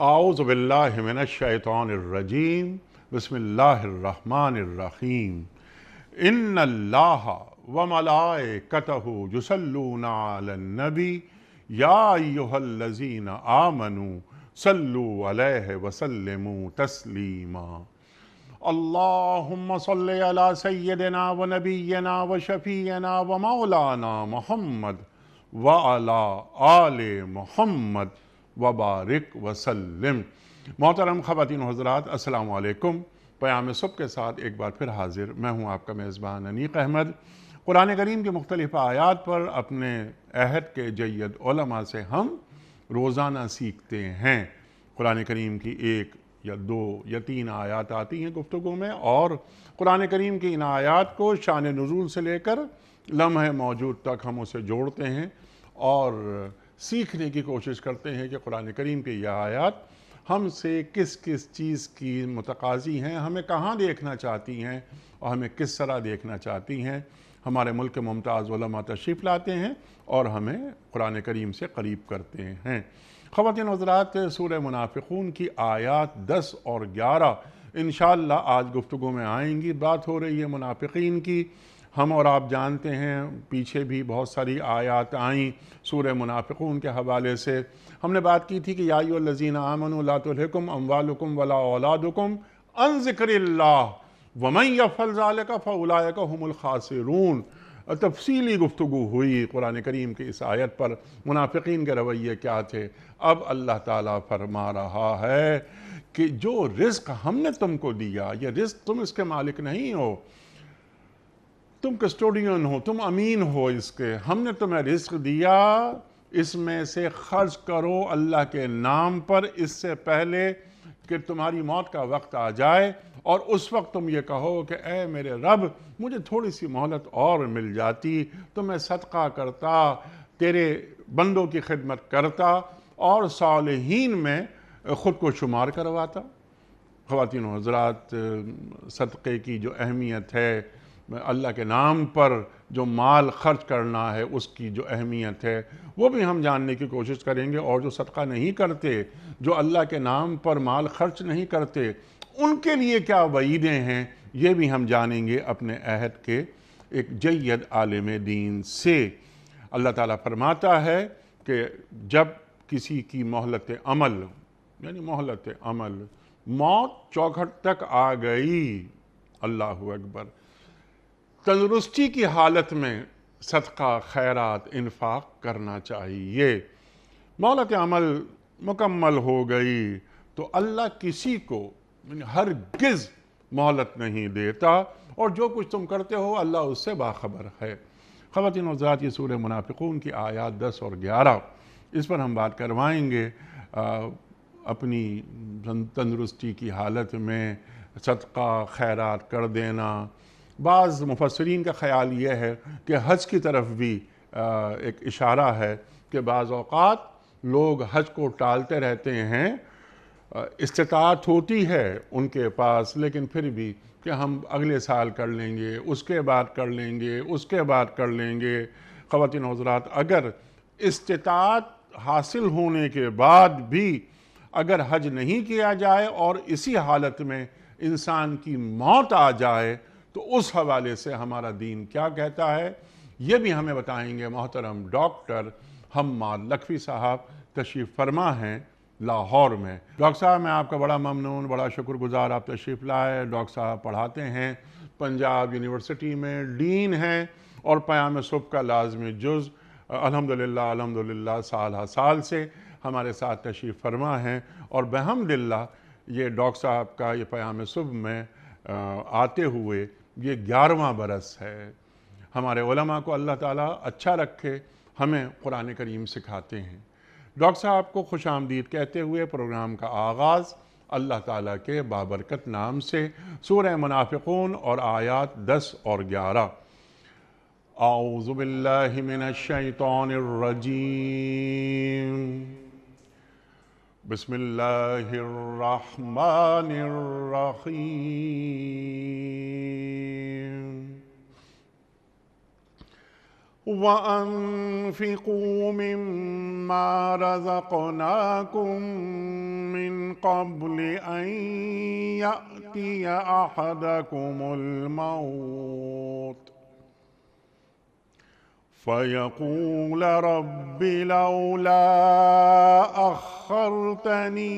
اعوذ باللہ من الشیطان الرجیم بسم اللہ الرحمن الرحیم ان اللہ وملائکتہ یصلون علی النبی یا ایہا الذین آمنوا صلوا علیہ وسلموا تسلیما اللہم صلی علی سیدنا و نبینا و شفیعنا و مولانا محمد وعلی آل محمد وبارک وسلم۔ محترم خواتین و حضرات، السلام علیکم۔ پیام صبح کے ساتھ ایک بار پھر حاضر میں ہوں آپ کا میزبان انیق احمد۔ قرآن کریم کی مختلف آیات پر اپنے عہد کے جید علماء سے ہم روزانہ سیکھتے ہیں۔ قرآن کریم کی ایک یا دو یا تین آیات آتی ہیں گفتگو میں، اور قرآن کریم کی ان آیات کو شان نزول سے لے کر لمحہ موجود تک ہم اسے جوڑتے ہیں اور سیکھنے کی کوشش کرتے ہیں کہ قرآن کریم کی یہ آیات ہم سے کس کس چیز کی متقاضی ہیں، ہمیں کہاں دیکھنا چاہتی ہیں اور ہمیں کس طرح دیکھنا چاہتی ہیں۔ ہمارے ملک کے ممتاز علماء تشریف لاتے ہیں اور ہمیں قرآن کریم سے قریب کرتے ہیں۔ خواتین و حضرات، سورہ منافقون کی آیات 10 اور 11 انشاءاللہ آج گفتگو میں آئیں گی۔ بات ہو رہی ہے منافقین کی۔ ہم اور آپ جانتے ہیں پیچھے بھی بہت ساری آیات آئیں سورہ منافقون کے حوالے سے۔ ہم نے بات کی تھی کہ یا ایھا الذین آمنوا لا تلھکم اموالکم ولا اولادکم عن ذکر اللہ ومن یفعل ذلک فاولئک ھم الخاسرون۔ تفصیلی گفتگو ہوئی قرآن کریم کی اس آیت پر، منافقین کے رویے کیا تھے۔ اب اللہ تعالیٰ فرما رہا ہے کہ جو رزق ہم نے تم کو دیا، یہ رزق تم اس کے مالک نہیں ہو، تم کسٹوڈین ہو، تم امین ہو اس کے۔ ہم نے تمہیں رزق دیا، اس میں سے خرچ کرو اللہ کے نام پر اس سے پہلے کہ تمہاری موت کا وقت آ جائے، اور اس وقت تم یہ کہو کہ اے میرے رب مجھے تھوڑی سی مہلت اور مل جاتی تو میں صدقہ کرتا، تیرے بندوں کی خدمت کرتا اور صالحین میں خود کو شمار کرواتا۔ خواتین و حضرات، صدقے کی جو اہمیت ہے، اللہ کے نام پر جو مال خرچ کرنا ہے اس کی جو اہمیت ہے وہ بھی ہم جاننے کی کوشش کریں گے، اور جو صدقہ نہیں کرتے، جو اللہ کے نام پر مال خرچ نہیں کرتے، ان کے لیے کیا وعیدیں ہیں یہ بھی ہم جانیں گے اپنے عہد کے ایک جید عالم دین سے۔ اللہ تعالیٰ فرماتا ہے کہ جب کسی کی مہلت عمل، یعنی مہلت عمل، موت چوکھٹ تک آ گئی، اللہ اکبر، تندرستی کی حالت میں صدقہ، خیرات، انفاق کرنا چاہیے۔ مہلت عمل مکمل ہو گئی تو اللہ کسی کو ہرگز مہلت نہیں دیتا، اور جو کچھ تم کرتے ہو اللہ اس سے باخبر ہے۔ خواتین و حضرات، یہ سورہ منافقون کی آیات 10 اور 11، اس پر ہم بات کروائیں گے۔ اپنی تندرستی کی حالت میں صدقہ خیرات کر دینا، بعض مفسرین کا خیال یہ ہے کہ حج کی طرف بھی ایک اشارہ ہے کہ بعض اوقات لوگ حج کو ٹالتے رہتے ہیں، استطاعت ہوتی ہے ان کے پاس لیکن پھر بھی کہ ہم اگلے سال کر لیں گے، اس کے بعد کر لیں گے، اس کے بعد کر لیں گے۔ خواتین و حضرات، اگر استطاعت حاصل ہونے کے بعد بھی اگر حج نہیں کیا جائے اور اسی حالت میں انسان کی موت آ جائے تو اس حوالے سے ہمارا دین کیا کہتا ہے یہ بھی ہمیں بتائیں گے محترم ڈاکٹر حماد لکھوی صاحب تشریف فرما ہیں لاہور میں۔ ڈاکٹر صاحب، میں آپ کا بڑا ممنون، بڑا شکر گزار، آپ تشریف لائے۔ ڈاکٹر صاحب پڑھاتے ہیں پنجاب یونیورسٹی میں، ڈین ہیں اور پیام صبح کا لازمی جز الحمدللہ سال ہر سال سے ہمارے ساتھ تشریف فرما ہیں، اور بحمدللہ یہ ڈاکٹر صاحب کا یہ پیام صبح میں آتے ہوئے یہ 11واں برس ہے۔ ہمارے علماء کو اللہ تعالیٰ اچھا رکھے، ہمیں قرآن کریم سکھاتے ہیں۔ ڈاکٹر صاحب کو خوش آمدید کہتے ہوئے پروگرام کا آغاز اللہ تعالیٰ کے بابرکت نام سے، سورہ منافقون اور آیات 10 اور 11۔ اعوذ باللہ من الشیطان الرجیم، بسم اللہ الرحمن الرحیم۔ وَأَنفِقُوا مِمَّا رَزَقْنَاكُم مِّن قبل أن يأتي أحدكم الموت فيقول رب لولا أخرتني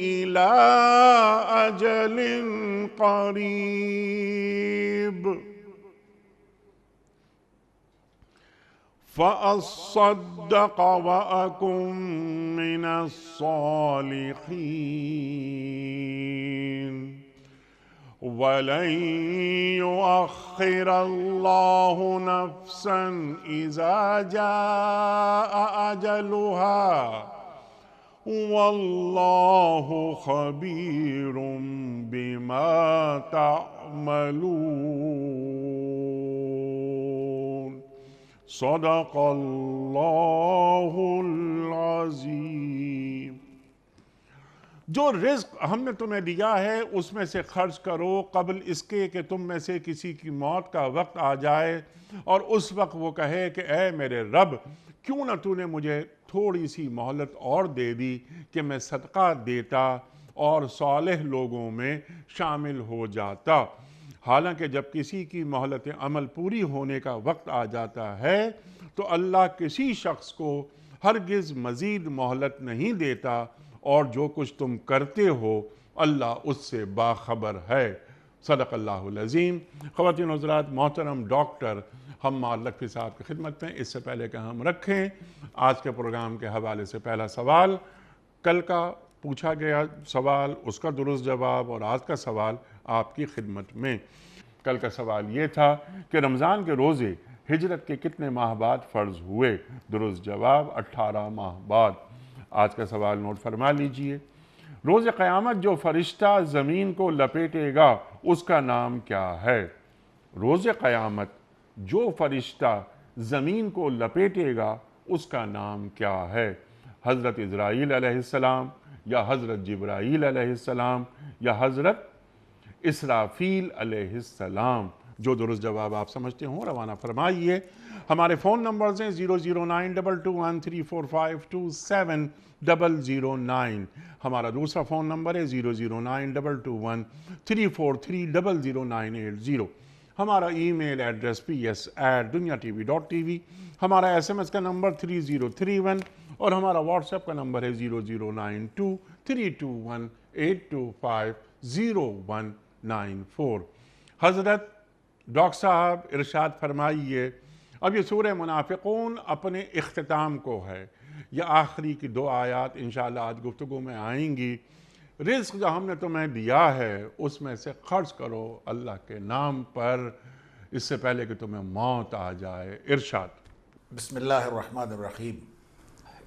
إلى أجل قريب فأصدق وأكن من الصالحين ولن يؤخر الله نفسا إذا جاء أجلها والله خبير بما تعملون صدق اللہ العظیم۔ جو رزق ہم نے تمہیں دیا ہے اس میں سے خرچ کرو قبل اس کے کہ تم میں سے کسی کی موت کا وقت آ جائے اور اس وقت وہ کہے کہ اے میرے رب کیوں نہ تو نے مجھے تھوڑی سی مہلت اور دے دی کہ میں صدقہ دیتا اور صالح لوگوں میں شامل ہو جاتا۔ حالانکہ جب کسی کی مہلت عمل پوری ہونے کا وقت آ جاتا ہے تو اللہ کسی شخص کو ہرگز مزید مہلت نہیں دیتا اور جو کچھ تم کرتے ہو اللہ اس سے باخبر ہے۔ صدق اللہ العظیم۔ خواتین و حضرات، محترم ڈاکٹر حماد لکھوی صاحب کی خدمت میں اس سے پہلے کہ ہم رکھیں آج کے پروگرام کے حوالے سے پہلا سوال، کل کا پوچھا گیا سوال اس کا درست جواب اور آج کا سوال آپ کی خدمت میں۔ کل کا سوال یہ تھا کہ رمضان کے روزے ہجرت کے کتنے ماہ بعد فرض ہوئے؟ درست جواب 18 ماہ بعد۔ آج کا سوال نوٹ فرما لیجئے۔ روز قیامت جو فرشتہ زمین کو لپیٹے گا اس کا نام کیا ہے؟ روز قیامت جو فرشتہ زمین کو لپیٹے گا اس کا نام کیا ہے؟ حضرت اسرائیل علیہ السلام یا حضرت جبرائیل علیہ السلام یا حضرت اسرافیل علیہ السلام؟ جو درست جواب آپ سمجھتے ہوں روانہ فرمائیے۔ ہمارے فون نمبرز ہیں 00922134527 ہمارا دوسرا فون نمبر ہے 009221343009080 ہمارا ای میل ایڈریس ps@dunyatv.tv ہمارا SMS کا نمبر 3031 اور ہمارا واٹس ایپ کا نمبر ہے 0092325019 حضرت ڈاکٹر صاحب ارشاد فرمائیے، اب یہ سورہ منافقون اپنے اختتام کو ہے، یہ آخری کی 2 آیات انشاءاللہ آج گفتگو میں آئیں گی۔ رزق جو ہم نے تمہیں دیا ہے اس میں سے خرچ کرو اللہ کے نام پر اس سے پہلے کہ تمہیں موت آ جائے۔ ارشاد۔ بسم اللہ الرحمن الرحیم۔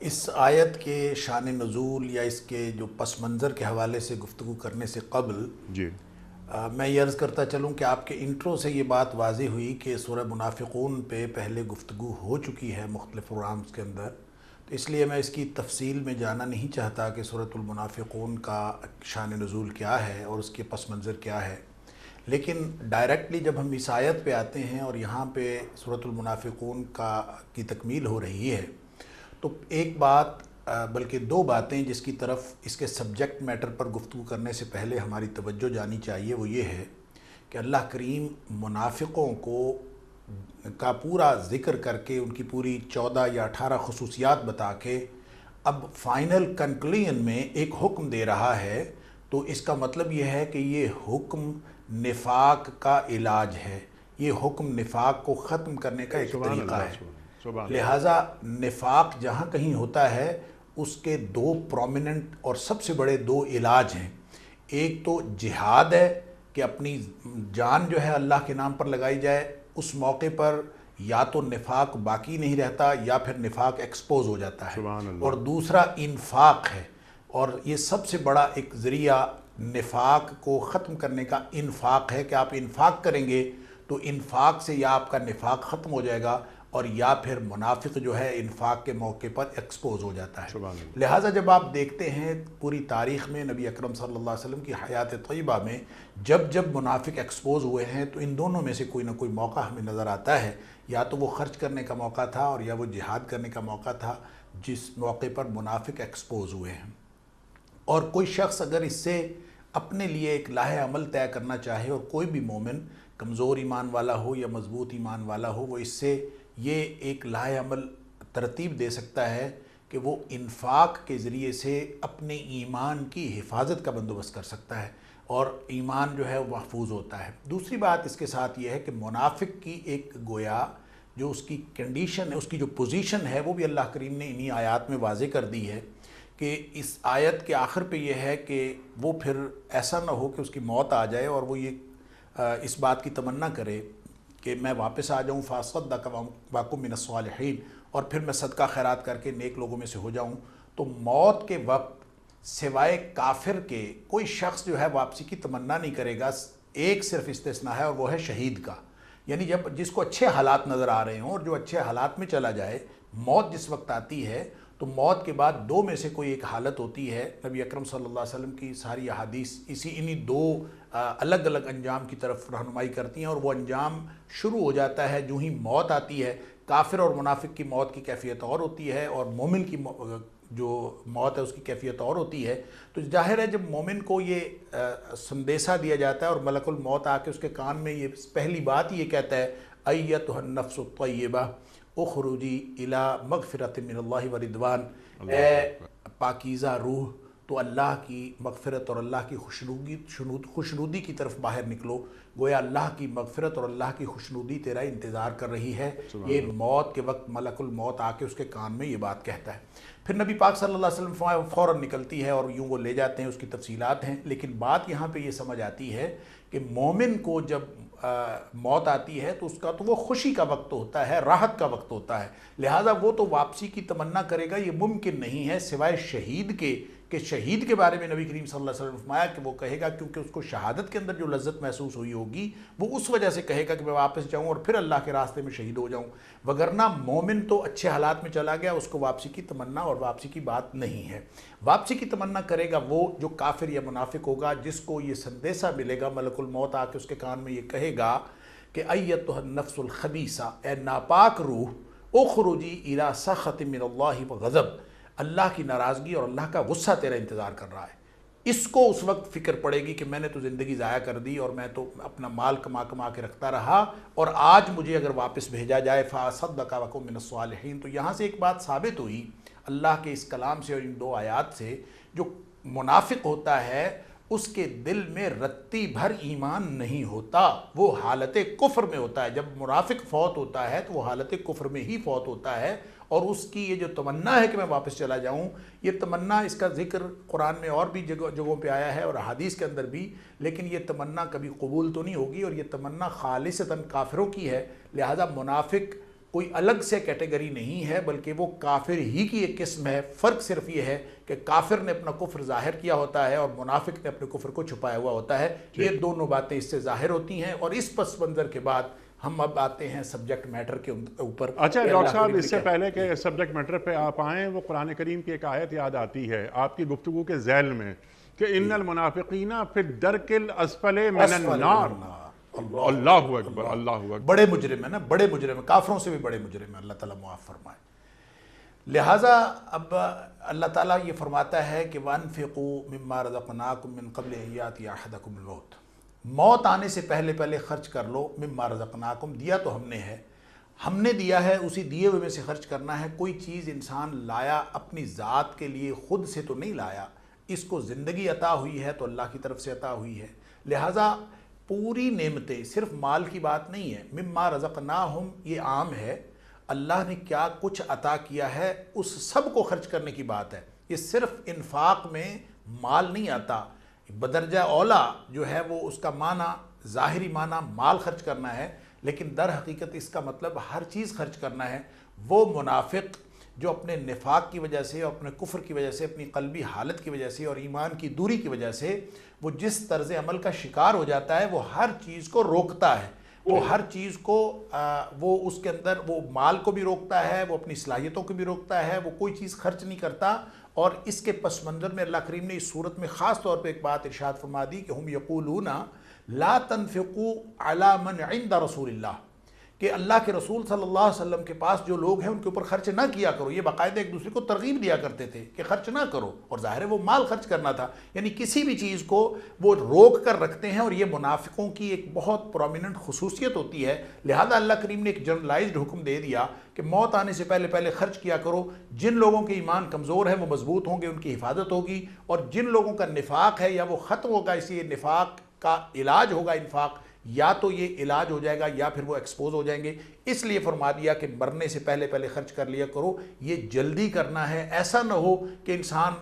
اس آیت کے شان نزول یا اس کے جو پس منظر کے حوالے سے گفتگو کرنے سے قبل جی میں یہ عرض کرتا چلوں کہ آپ کے انٹرو سے یہ بات واضح ہوئی کہ سورہ منافقون پہ پہلے گفتگو ہو چکی ہے مختلف پروگرامز کے اندر، تو اس لیے میں اس کی تفصیل میں جانا نہیں چاہتا کہ سورۃ المنافقون کا شان نزول کیا ہے اور اس کے پس منظر کیا ہے، لیکن ڈائریکٹلی جب ہم اس آیت پہ آتے ہیں اور یہاں پہ سورۃ المنافقون کی تکمیل ہو رہی ہے تو ایک بات بلکہ 2 باتیں جس کی طرف اس کے سبجیکٹ میٹر پر گفتگو کرنے سے پہلے ہماری توجہ جانی چاہیے، وہ یہ ہے کہ اللہ کریم منافقوں کا پورا ذکر کر کے ان کی پوری 14 یا 18 خصوصیات بتا کے اب فائنل کنکلوژن میں ایک حکم دے رہا ہے، تو اس کا مطلب یہ ہے کہ یہ حکم نفاق کا علاج ہے، یہ حکم نفاق کو ختم کرنے کا ایک طریقہ ہے۔ لہٰذا نفاق جہاں کہیں ہوتا ہے اس کے 2 پرومیننٹ اور سب سے بڑے 2 علاج ہیں۔ ایک تو جہاد ہے کہ اپنی جان جو ہے اللہ کے نام پر لگائی جائے، اس موقع پر یا تو نفاق باقی نہیں رہتا یا پھر نفاق ایکسپوز ہو جاتا ہے، اور دوسرا انفاق ہے، اور یہ سب سے بڑا ایک ذریعہ نفاق کو ختم کرنے کا انفاق ہے کہ آپ انفاق کریں گے تو انفاق سے یا آپ کا نفاق ختم ہو جائے گا اور یا پھر منافق جو ہے انفاق کے موقع پر ایکسپوز ہو جاتا ہے۔ سبحان اللہ۔ لہٰذا جب آپ دیکھتے ہیں پوری تاریخ میں نبی اکرم صلی اللہ علیہ وسلم کی حیات طیبہ میں جب منافق ایکسپوز ہوئے ہیں تو ان دونوں میں سے کوئی نہ کوئی موقع ہمیں نظر آتا ہے، یا تو وہ خرچ کرنے کا موقع تھا اور یا وہ جہاد کرنے کا موقع تھا جس موقع پر منافق ایکسپوز ہوئے ہیں۔ اور کوئی شخص اگر اس سے اپنے لیے ایک لاہ عمل طے کرنا چاہے، اور کوئی بھی مومن کمزور ایمان والا ہو یا مضبوط ایمان والا ہو، وہ اس سے یہ ایک لاہ عمل ترتیب دے سکتا ہے کہ وہ انفاق کے ذریعے سے اپنے ایمان کی حفاظت کا بندوبست کر سکتا ہے اور ایمان جو ہے وہ محفوظ ہوتا ہے۔ دوسری بات اس کے ساتھ یہ ہے کہ منافق کی ایک گویا جو اس کی کنڈیشن ہے، اس کی جو پوزیشن ہے، وہ بھی اللہ کریم نے انہی آیات میں واضح کر دی ہے کہ اس آیت کے آخر پہ یہ ہے کہ وہ پھر ایسا نہ ہو کہ اس کی موت آ جائے اور وہ یہ اس بات کی تمنا کرے کہ میں واپس آ جاؤں فاصدق واکن من الصالحین، اور پھر میں صدقہ خیرات کر کے نیک لوگوں میں سے ہو جاؤں۔ تو موت کے وقت سوائے کافر کے کوئی شخص جو ہے واپسی کی تمنا نہیں کرے گا۔ ایک صرف استثناء ہے اور وہ ہے شہید کا، یعنی جس کو اچھے حالات نظر آ رہے ہوں اور جو اچھے حالات میں چلا جائے، موت جس وقت آتی ہے تو موت کے بعد دو میں سے کوئی ایک حالت ہوتی ہے۔ نبی اکرم صلی اللہ علیہ وسلم کی ساری احادیث انہی دو الگ الگ انجام کی طرف رہنمائی کرتی ہیں، اور وہ انجام شروع ہو جاتا ہے جو ہی موت آتی ہے۔ کافر اور منافق کی موت کی کیفیت اور ہوتی ہے، اور مومن کی جو موت ہے اس کی کیفیت اور ہوتی ہے۔ تو ظاہر ہے جب مومن کو یہ سندیسہ دیا جاتا ہے اور ملک الموت آ کے اس کے کان میں یہ پہلی بات یہ کہتا ہے ایتھا النفس الطیبہ اخرجی الی مغفرۃ من اللہ ورضوان، اے پاکیزہ روح تو اللہ کی مغفرت اور اللہ کی خوشنودی کی طرف باہر نکلو، گویا اللہ کی مغفرت اور اللہ کی خوشنودی تیرا انتظار کر رہی ہے۔ یہ موت کے وقت ملک الموت آ کے اس کے کان میں یہ بات کہتا ہے۔ پھر نبی پاک صلی اللہ علیہ وسلم فوراً نکلتی ہے اور یوں وہ لے جاتے ہیں، اس کی تفصیلات ہیں، لیکن بات یہاں پہ یہ سمجھ آتی ہے کہ مومن کو جب موت آتی ہے تو اس کا تو وہ خوشی کا وقت ہوتا ہے، راحت کا وقت ہوتا ہے، لہٰذا وہ تو واپسی کی تمنا کرے گا، یہ ممکن نہیں ہے سوائے شہید کے، کہ شہید کے بارے میں نبی کریم صلی اللہ علیہ وسلم نے فرمایا کہ وہ کہے گا، کیونکہ اس کو شہادت کے اندر جو لذت محسوس ہوئی ہوگی وہ اس وجہ سے کہے گا کہ میں واپس جاؤں اور پھر اللہ کے راستے میں شہید ہو جاؤں، وگرنہ مومن تو اچھے حالات میں چلا گیا، اس کو واپسی کی تمنا اور واپسی کی بات نہیں ہے۔ واپسی کی تمنا کرے گا وہ جو کافر یا منافق ہوگا، جس کو یہ سندیسہ ملے گا، ملک الموت آ کے اس کے کان میں یہ کہے گا کہ ایتھا النفس الخبیثہ، اے ناپاک روح، اخرجی الی سخط من اللہ وغضب، اللہ کی ناراضگی اور اللہ کا غصہ تیرا انتظار کر رہا ہے۔ اس کو اس وقت فکر پڑے گی کہ میں نے تو زندگی ضائع کر دی اور میں تو اپنا مال کما کے رکھتا رہا، اور آج مجھے اگر واپس بھیجا جائے فاصدق واکن من الصالحین۔ تو یہاں سے ایک بات ثابت ہوئی اللہ کے اس کلام سے اور ان دو آیات سے، جو منافق ہوتا ہے اس کے دل میں رتی بھر ایمان نہیں ہوتا، وہ حالت کفر میں ہوتا ہے۔ جب منافق فوت ہوتا ہے تو وہ حالت کفر میں ہی فوت ہوتا ہے، اور اس کی یہ جو تمنا ہے کہ میں واپس چلا جاؤں، یہ تمنا، اس کا ذکر قرآن میں اور بھی جگہوں پہ آیا ہے اور حدیث کے اندر بھی، لیکن یہ تمنا کبھی قبول تو نہیں ہوگی، اور یہ تمنا خالصتاً کافروں کی ہے۔ لہذا منافق کوئی الگ سے کیٹیگری نہیں ہے، بلکہ وہ کافر ہی کی ایک قسم ہے۔ فرق صرف یہ ہے کہ کافر نے اپنا کفر ظاہر کیا ہوتا ہے اور منافق نے اپنے کفر کو چھپایا ہوا ہوتا ہے۔ یہ دونوں باتیں اس سے ظاہر ہوتی ہیں، اور اس پس منظر کے بعد ہم اب آتے ہیں سبجیکٹ میٹر کے اوپر۔ اچھا ڈاکٹر صاحب، اس سے پہلے کہ سبجیکٹ میٹر پہ آپ آئیں، وہ قرآن کریم کی ایک آیت یاد آتی ہے آپ کی گفتگو کے ذیل میں کہ ان المنافقین فی الدرک الاسفل من النار۔ اللہ اکبر، اللہ اکبر۔ بڑے مجرم ہیں نا، بڑے مجرم ہیں، کافروں سے بھی بڑے مجرم ہیں، اللہ تعالیٰ معاف فرمائے۔ لہٰذا اب اللہ تعالیٰ یہ فرماتا ہے کہ وَأَنفِقُوا مِمَّا رَزَقْنَاكُم مِّن قَبْلِ أَن يَأْتِيَ أَحَدَكُمُ الْمَوْتُ، موت آنے سے پہلے پہلے خرچ کر لو، مما رزقناکم، دیا تو ہم نے ہے، ہم نے دیا ہے، اسی دیے ہوئے میں سے خرچ کرنا ہے۔ کوئی چیز انسان لایا اپنی ذات کے لیے خود سے تو نہیں لایا، اس کو زندگی عطا ہوئی ہے تو اللہ کی طرف سے عطا ہوئی ہے۔ لہٰذا پوری نعمتیں، صرف مال کی بات نہیں ہے، مما رزقناہم یہ عام ہے، اللہ نے کیا کچھ عطا کیا ہے اس سب کو خرچ کرنے کی بات ہے۔ یہ صرف انفاق میں مال نہیں آتا، بدرجہ اولا جو ہے وہ اس کا معنی، ظاہری معنی مال خرچ کرنا ہے، لیکن در حقیقت اس کا مطلب ہر چیز خرچ کرنا ہے۔ وہ منافق جو اپنے نفاق کی وجہ سے اور اپنے کفر کی وجہ سے، اپنی قلبی حالت کی وجہ سے اور ایمان کی دوری کی وجہ سے وہ جس طرز عمل کا شکار ہو جاتا ہے، وہ ہر چیز کو روکتا ہے، وہ ہر چیز کو وہ اس کے اندر وہ مال کو بھی روکتا ہے، وہ اپنی صلاحیتوں کو بھی روکتا ہے، وہ کوئی چیز خرچ نہیں کرتا. اور اس کے پس منظر میں اللہ کریم نے اس صورت میں خاص طور پہ ایک بات ارشاد فرما دی کہ ہم یقولون لا تنفقوا علی من عند رسول اللہ، کہ اللہ کے رسول صلی اللہ علیہ وسلم کے پاس جو لوگ ہیں ان کے اوپر خرچ نہ کیا کرو. یہ باقاعدہ ایک دوسرے کو ترغیب دیا کرتے تھے کہ خرچ نہ کرو، اور ظاہر ہے وہ مال خرچ کرنا تھا. یعنی کسی بھی چیز کو وہ روک کر رکھتے ہیں، اور یہ منافقوں کی ایک بہت پرومیننٹ خصوصیت ہوتی ہے. لہذا اللہ کریم نے ایک جنرلائزڈ حکم دے دیا کہ موت آنے سے پہلے پہلے خرچ کیا کرو. جن لوگوں کے ایمان کمزور ہے وہ مضبوط ہوں گے، ان کی حفاظت ہوگی، اور جن لوگوں کا نفاق ہے یا وہ ختم ہوگا، اس لیے نفاق کا علاج ہوگا انفاق، یا تو یہ علاج ہو جائے گا یا پھر وہ ایکسپوز ہو جائیں گے. اس لیے فرما دیا کہ مرنے سے پہلے پہلے خرچ کر لیا کرو. یہ جلدی کرنا ہے، ایسا نہ ہو کہ انسان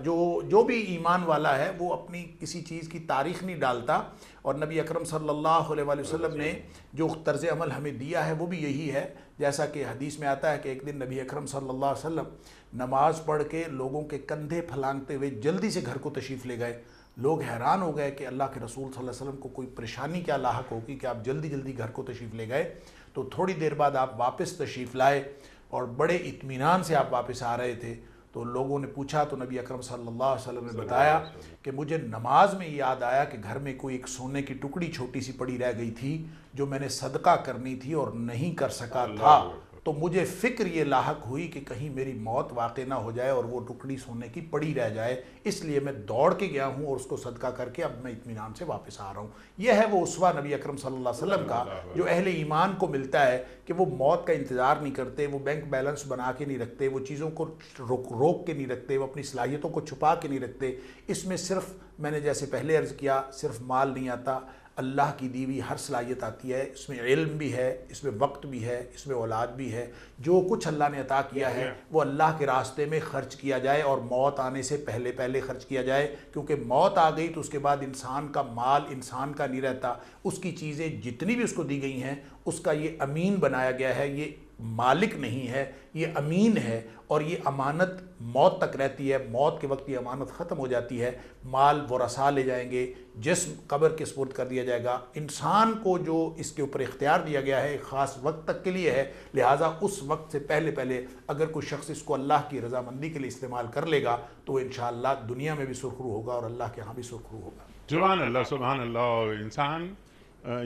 جو بھی ایمان والا ہے وہ اپنی کسی چیز کی تاریخ نہیں ڈالتا. اور نبی اکرم صلی اللہ علیہ وآلہ وسلم نے جو طرز عمل ہمیں دیا ہے وہ بھی یہی ہے. جیسا کہ حدیث میں آتا ہے کہ ایک دن نبی اکرم صلی اللہ علیہ وسلم نماز پڑھ کے لوگوں کے کندھے پھلانگتے ہوئے جلدی سے گھر کو تشریف لے گئے. لوگ حیران ہو گئے کہ اللہ کے رسول صلی اللہ علیہ وسلم کو کوئی پریشانی کیا لاحق ہوگی کہ آپ جلدی جلدی گھر کو تشریف لے گئے. تو تھوڑی دیر بعد آپ واپس تشریف لائے اور بڑے اطمینان سے آپ واپس آ رہے تھے. تو لوگوں نے پوچھا تو نبی اکرم صلی اللہ علیہ وسلم نے بتایا کہ مجھے نماز میں یاد آیا کہ گھر میں کوئی ایک سونے کی ٹکڑی چھوٹی سی پڑی رہ گئی تھی جو میں نے صدقہ کرنی تھی اور نہیں کر سکا تھا. تو مجھے فکر یہ لاحق ہوئی کہ کہیں میری موت واقع نہ ہو جائے اور وہ ٹکڑی سونے کی پڑی رہ جائے، اس لیے میں دوڑ کے گیا ہوں اور اس کو صدقہ کر کے اب میں اطمینان سے واپس آ رہا ہوں. یہ ہے وہ اسوہ نبی اکرم صلی اللہ علیہ وسلم کا جو اہل ایمان کو ملتا ہے کہ وہ موت کا انتظار نہیں کرتے، وہ بینک بیلنس بنا کے نہیں رکھتے، وہ چیزوں کو روک کے نہیں رکھتے، وہ اپنی صلاحیتوں کو چھپا کے نہیں رکھتے. اس میں صرف میں نے جیسے پہلے عرض کیا صرف مال نہیں آتا، اللہ کی دی ہوئی ہر صلاحیت آتی ہے. اس میں علم بھی ہے، اس میں وقت بھی ہے، اس میں اولاد بھی ہے. جو کچھ اللہ نے عطا کیا ہے وہ اللہ کے راستے میں خرچ کیا جائے، اور موت آنے سے پہلے پہلے خرچ کیا جائے. کیونکہ موت آ گئی تو اس کے بعد انسان کا مال انسان کا نہیں رہتا، اس کی چیزیں جتنی بھی اس کو دی گئی ہیں اس کا یہ امین بنایا گیا ہے. یہ مالک نہیں ہے، یہ امین ہے، اور یہ امانت موت تک رہتی ہے. موت کے وقت یہ امانت ختم ہو جاتی ہے. مال ورثاء لے جائیں گے، جسم قبر کے سپرد کر دیا جائے گا. انسان کو جو اس کے اوپر اختیار دیا گیا ہے ایک خاص وقت تک کے لیے ہے. لہٰذا اس وقت سے پہلے پہلے اگر کوئی شخص اس کو اللہ کی رضامندی کے لیے استعمال کر لے گا تو وہ انشاءاللہ دنیا میں بھی سرخرو ہوگا اور اللہ کے ہاں بھی سرخرو ہوگا. سبحان اللہ، سبحان اللہ. اور انسان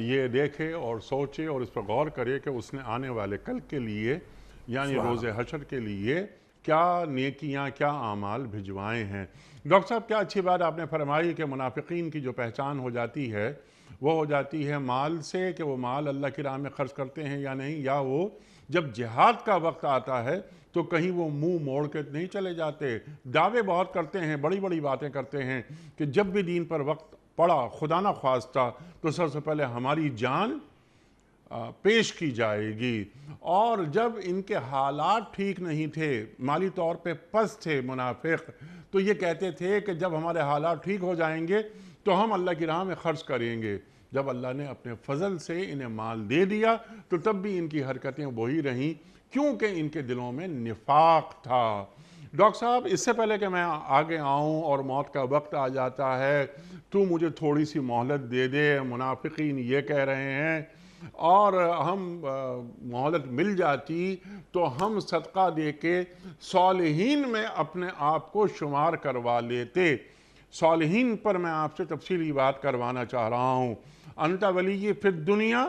یہ دیکھے اور سوچے اور اس پر غور کرے کہ اس نے آنے والے کل کے لیے یعنی روز حشر کے لیے کیا نیکیاں، کیا اعمال بھجوائے ہیں. ڈاکٹر صاحب کیا اچھی بات آپ نے فرمائی کہ منافقین کی جو پہچان ہو جاتی ہے وہ ہو جاتی ہے مال سے، کہ وہ مال اللہ کی راہ میں خرچ کرتے ہیں یا نہیں، یا وہ جب جہاد کا وقت آتا ہے تو کہیں وہ منہ موڑ کے نہیں چلے جاتے. دعوے بہت کرتے ہیں، بڑی بڑی باتیں کرتے ہیں کہ جب بھی دین پر وقت پڑا خدا نہ خواستہ تو سب سے پہلے ہماری جان پیش کی جائے گی. اور جب ان کے حالات ٹھیک نہیں تھے، مالی طور پہ پست تھے منافق، تو یہ کہتے تھے کہ جب ہمارے حالات ٹھیک ہو جائیں گے تو ہم اللہ کی راہ میں خرچ کریں گے. جب اللہ نے اپنے فضل سے انہیں مال دے دیا تو تب بھی ان کی حرکتیں وہی رہیں، کیونکہ ان کے دلوں میں نفاق تھا. ڈاکٹر صاحب اس سے پہلے کہ میں آگے آؤں اور موت کا وقت آ جاتا ہے تو مجھے تھوڑی سی مہلت دے دے، منافقین یہ کہہ رہے ہیں، اور ہم مہلت مل جاتی تو ہم صدقہ دے کے صالحین میں اپنے آپ کو شمار کروا لیتے. صالحین پر میں آپ سے تفصیلی بات کروانا چاہ رہا ہوں. انت ولی فی الدنیا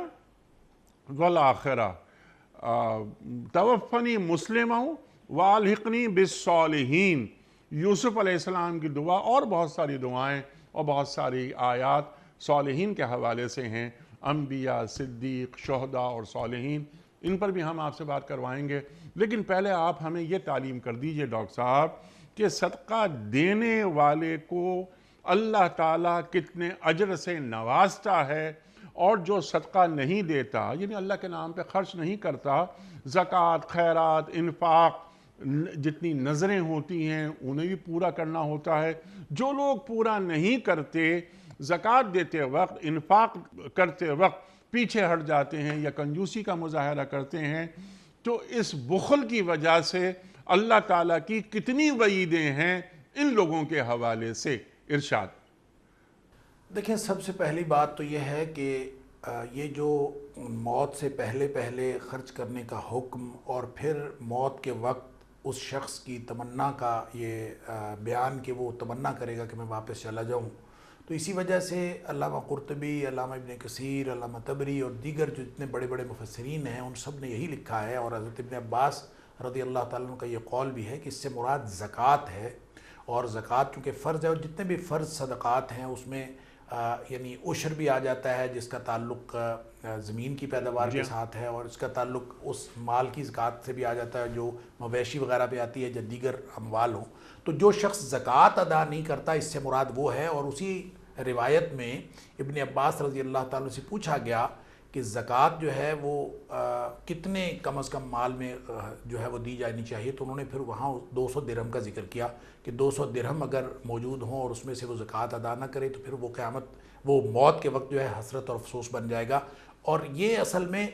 والآخرہ توفنی مسلما والحقنی بالصالحین. یوسف علیہ السلام کی دعا اور بہت ساری دعائیں اور بہت ساری آیات صالحین کے حوالے سے ہیں، انبیاء، صدیق، شہداء اور صالحین. ان پر بھی ہم آپ سے بات کروائیں گے. لیکن پہلے آپ ہمیں یہ تعلیم کر دیجئے ڈاکٹر صاحب کہ صدقہ دینے والے کو اللہ تعالیٰ کتنے اجر سے نوازتا ہے، اور جو صدقہ نہیں دیتا یعنی اللہ کے نام پہ خرچ نہیں کرتا، زکوٰۃ، خیرات، انفاق، جتنی نظریں ہوتی ہیں انہیں بھی پورا کرنا ہوتا ہے. جو لوگ پورا نہیں کرتے، زکوٰۃ دیتے وقت، انفاق کرتے وقت پیچھے ہٹ جاتے ہیں یا کنجوسی کا مظاہرہ کرتے ہیں، تو اس بخل کی وجہ سے اللہ تعالیٰ کی کتنی وعیدیں ہیں ان لوگوں کے حوالے سے. ارشاد. دیکھیں، سب سے پہلی بات تو یہ ہے کہ یہ جو موت سے پہلے پہلے خرچ کرنے کا حکم اور پھر موت کے وقت اس شخص کی تمنا کا یہ بیان کہ وہ تمنا کرے گا کہ میں واپس چلا جاؤں، تو اسی وجہ سے علامہ قرطبی، علامہ ابن کثیر، علامہ طبری اور دیگر جو جتنے بڑے بڑے مفسرین ہیں ان سب نے یہی لکھا ہے، اور حضرت ابن عباس رضی اللہ تعالیٰ عنہ کا یہ قول بھی ہے کہ اس سے مراد زکوٰۃ ہے، اور زکوٰۃ چونکہ فرض ہے، اور جتنے بھی فرض صدقات ہیں اس میں یعنی عشر بھی آ جاتا ہے جس کا تعلق زمین کی پیداوار کے ساتھ ہے، اور اس کا تعلق اس مال کی زکوٰۃ سے بھی آ جاتا ہے جو مویشی وغیرہ پہ آتی ہے یا دیگر اموال ہوں۔ تو جو شخص زکوٰۃ ادا نہیں کرتا اس سے مراد وہ ہے، اور اسی روایت میں ابن عباس رضی اللہ تعالیٰ سے پوچھا گیا کہ زکوٰۃ جو ہے وہ کتنے کم از کم مال میں جو ہے وہ دی جانی چاہیے، تو انہوں نے پھر وہاں 200 درہم کا ذکر کیا کہ 200 درہم اگر موجود ہوں اور اس میں سے وہ زکوٰۃ ادا نہ کرے تو پھر وہ موت کے وقت جو ہے حسرت اور افسوس بن جائے گا۔ اور یہ اصل میں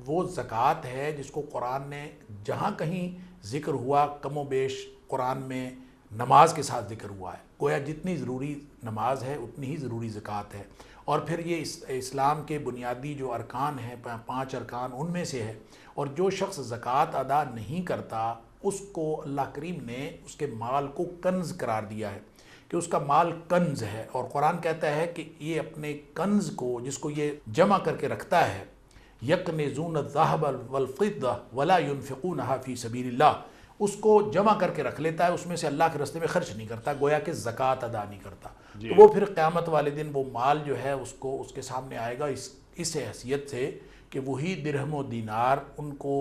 وہ زکوٰۃ ہے جس کو قرآن نے جہاں کہیں ذکر ہوا کم و بیش قرآن میں نماز کے ساتھ ذکر ہوا ہے، گویا جتنی ضروری نماز ہے اتنی ہی ضروری زکوٰۃ ہے، اور پھر یہ اسلام کے بنیادی جو ارکان ہیں 5 ارکان ان میں سے ہے، اور جو شخص زکوٰۃ ادا نہیں کرتا اس کو اللہ کریم نے اس کے مال کو کنز قرار دیا ہے کہ اس کا مال کنز ہے، اور قرآن کہتا ہے کہ یہ اپنے کنز کو جس کو یہ جمع کر کے رکھتا ہے یکنزون الذہب والفضہ ولا ينفقونها فی سبیل اللہ، اس کو جمع کر کے رکھ لیتا ہے، اس میں سے اللہ کے راستے میں خرچ نہیں کرتا، گویا کہ زکوٰۃ ادا نہیں کرتا، تو وہ پھر قیامت والے دن وہ مال جو ہے اس کے سامنے آئے گا اس حیثیت سے کہ وہی درہم و دینار ان کو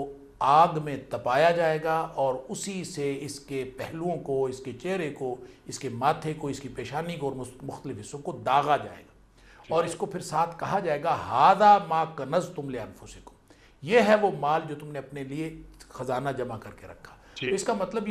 آگ میں تپایا جائے گا، اور اسی سے اس کے پہلوؤں کو، اس کے چہرے کو، اس کے ماتھے کو، اس کی پیشانی کو اور مختلف حصوں کو داغا جائے گا، اور اس کو پھر ساتھ کہا جائے گا ھذا ما کنزتم لانفسکم، یہ ہے وہ مال جو تم نے اپنے لیے خزانہ جمع کر کے رکھا۔ تو اس کا مطلب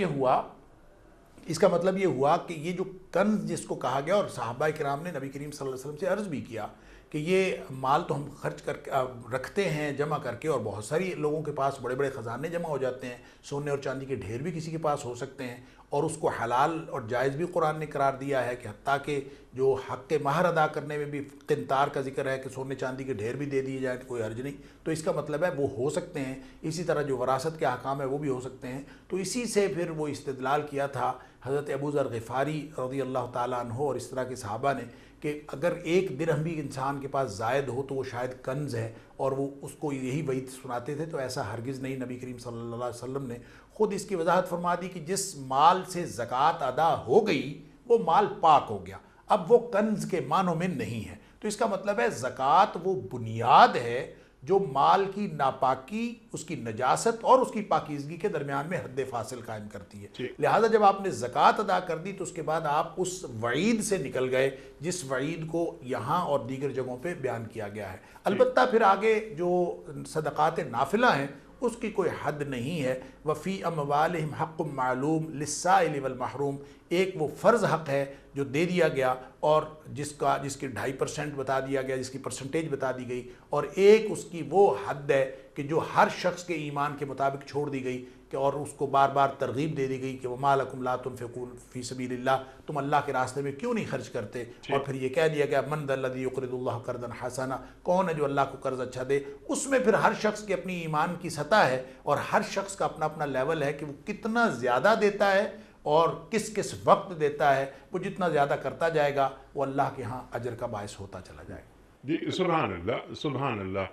یہ ہوا کہ یہ جو کنز جس کو کہا گیا، اور صحابہ کرام نے نبی کریم صلی اللہ علیہ وسلم سے عرض بھی کیا کہ یہ مال تو ہم خرچ کر کے رکھتے ہیں جمع کر کے، اور بہت ساری لوگوں کے پاس بڑے بڑے خزانے جمع ہو جاتے ہیں، سونے اور چاندی کے ڈھیر بھی کسی کے پاس ہو سکتے ہیں، اور اس کو حلال اور جائز بھی قرآن نے قرار دیا ہے کہ حتیٰ کہ جو حق مہر ادا کرنے میں بھی قنطار کا ذکر ہے کہ سونے چاندی کے ڈھیر بھی دے دیے جائیں تو کوئی حرج نہیں، تو اس کا مطلب ہے وہ ہو سکتے ہیں، اسی طرح جو وراثت کے احکام ہے وہ بھی ہو سکتے ہیں۔ تو اسی سے پھر وہ استدلال کیا تھا حضرت ابو ذر غفاری رضی اللہ تعالیٰ عنہ اور اس طرح کے صحابہ نے کہ اگر 1 درہم بھی انسان کے پاس زائد ہو تو وہ شاید کنز ہے، اور وہ اس کو یہی وعید سناتے تھے، تو ایسا ہرگز نہیں، نبی کریم صلی اللہ علیہ وسلم نے خود اس کی وضاحت فرما دی کہ جس مال سے زکوٰۃ ادا ہو گئی وہ مال پاک ہو گیا، اب وہ کنز کے معنوں میں نہیں ہے۔ تو اس کا مطلب ہے زکوٰۃ وہ بنیاد ہے جو مال کی ناپاکی، اس کی نجاست اور اس کی پاکیزگی کے درمیان میں حد فاصل قائم کرتی ہے، لہذا جب آپ نے زکوٰۃ ادا کر دی تو اس کے بعد آپ اس وعید سے نکل گئے جس وعید کو یہاں اور دیگر جگہوں پہ بیان کیا گیا ہے۔ البتہ پھر آگے جو صدقات نافلہ ہیں اس کی کوئی حد نہیں ہے، وفی اموالہم حق معلوم للسائل والمحروم، ایک وہ فرض حق ہے جو دے دیا گیا اور جس کی 2.5% بتا دیا گیا، جس کی پرسنٹیج بتا دی گئی، اور ایک اس کی وہ حد ہے کہ جو ہر شخص کے ایمان کے مطابق چھوڑ دی گئی کہ اور اس کو بار بار ترغیب دے دی گئی کہ وَمَا لَكُمْ لَا تُنْفِقُونَ فِي سَبِيلِ اللَّهِ، تم اللہ کے راستے میں کیوں نہیں خرچ کرتے، اور پھر یہ کہہ دیا گیا مَنْ ذَا الَّذِي يُقْرِضُ اللَّهَ قَرْضًا حَسَنًا، کون ہے جو اللہ کو قرض اچھا دے۔ اس میں پھر ہر شخص کی اپنی ایمان کی سطح ہے، اور ہر شخص کا اپنا اپنا لیول ہے کہ وہ کتنا زیادہ دیتا ہے اور کس وقت دیتا ہے، وہ جتنا زیادہ کرتا جائے گا وہ اللہ کے ہاں اجر کا باعث ہوتا چلا جائے گا۔ جی سبحان اللہ سبحان اللہ۔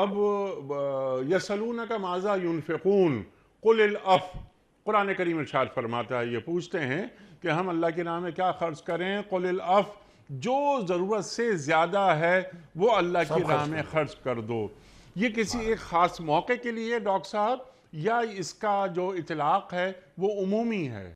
اب یسألونک ماذا ينفقون قل العفو، قرآن کریم ارشاد فرماتا ہے، یہ پوچھتے ہیں کہ ہم اللہ کے نام میں کیا خرچ کریں، قل العفو، جو ضرورت سے زیادہ ہے وہ اللہ کی راہ میں خرچ کر دو۔ یہ کسی ایک خاص موقع کے لیے ڈاکٹر صاحب، یا اس کا جو اطلاق ہے وہ عمومی ہے؟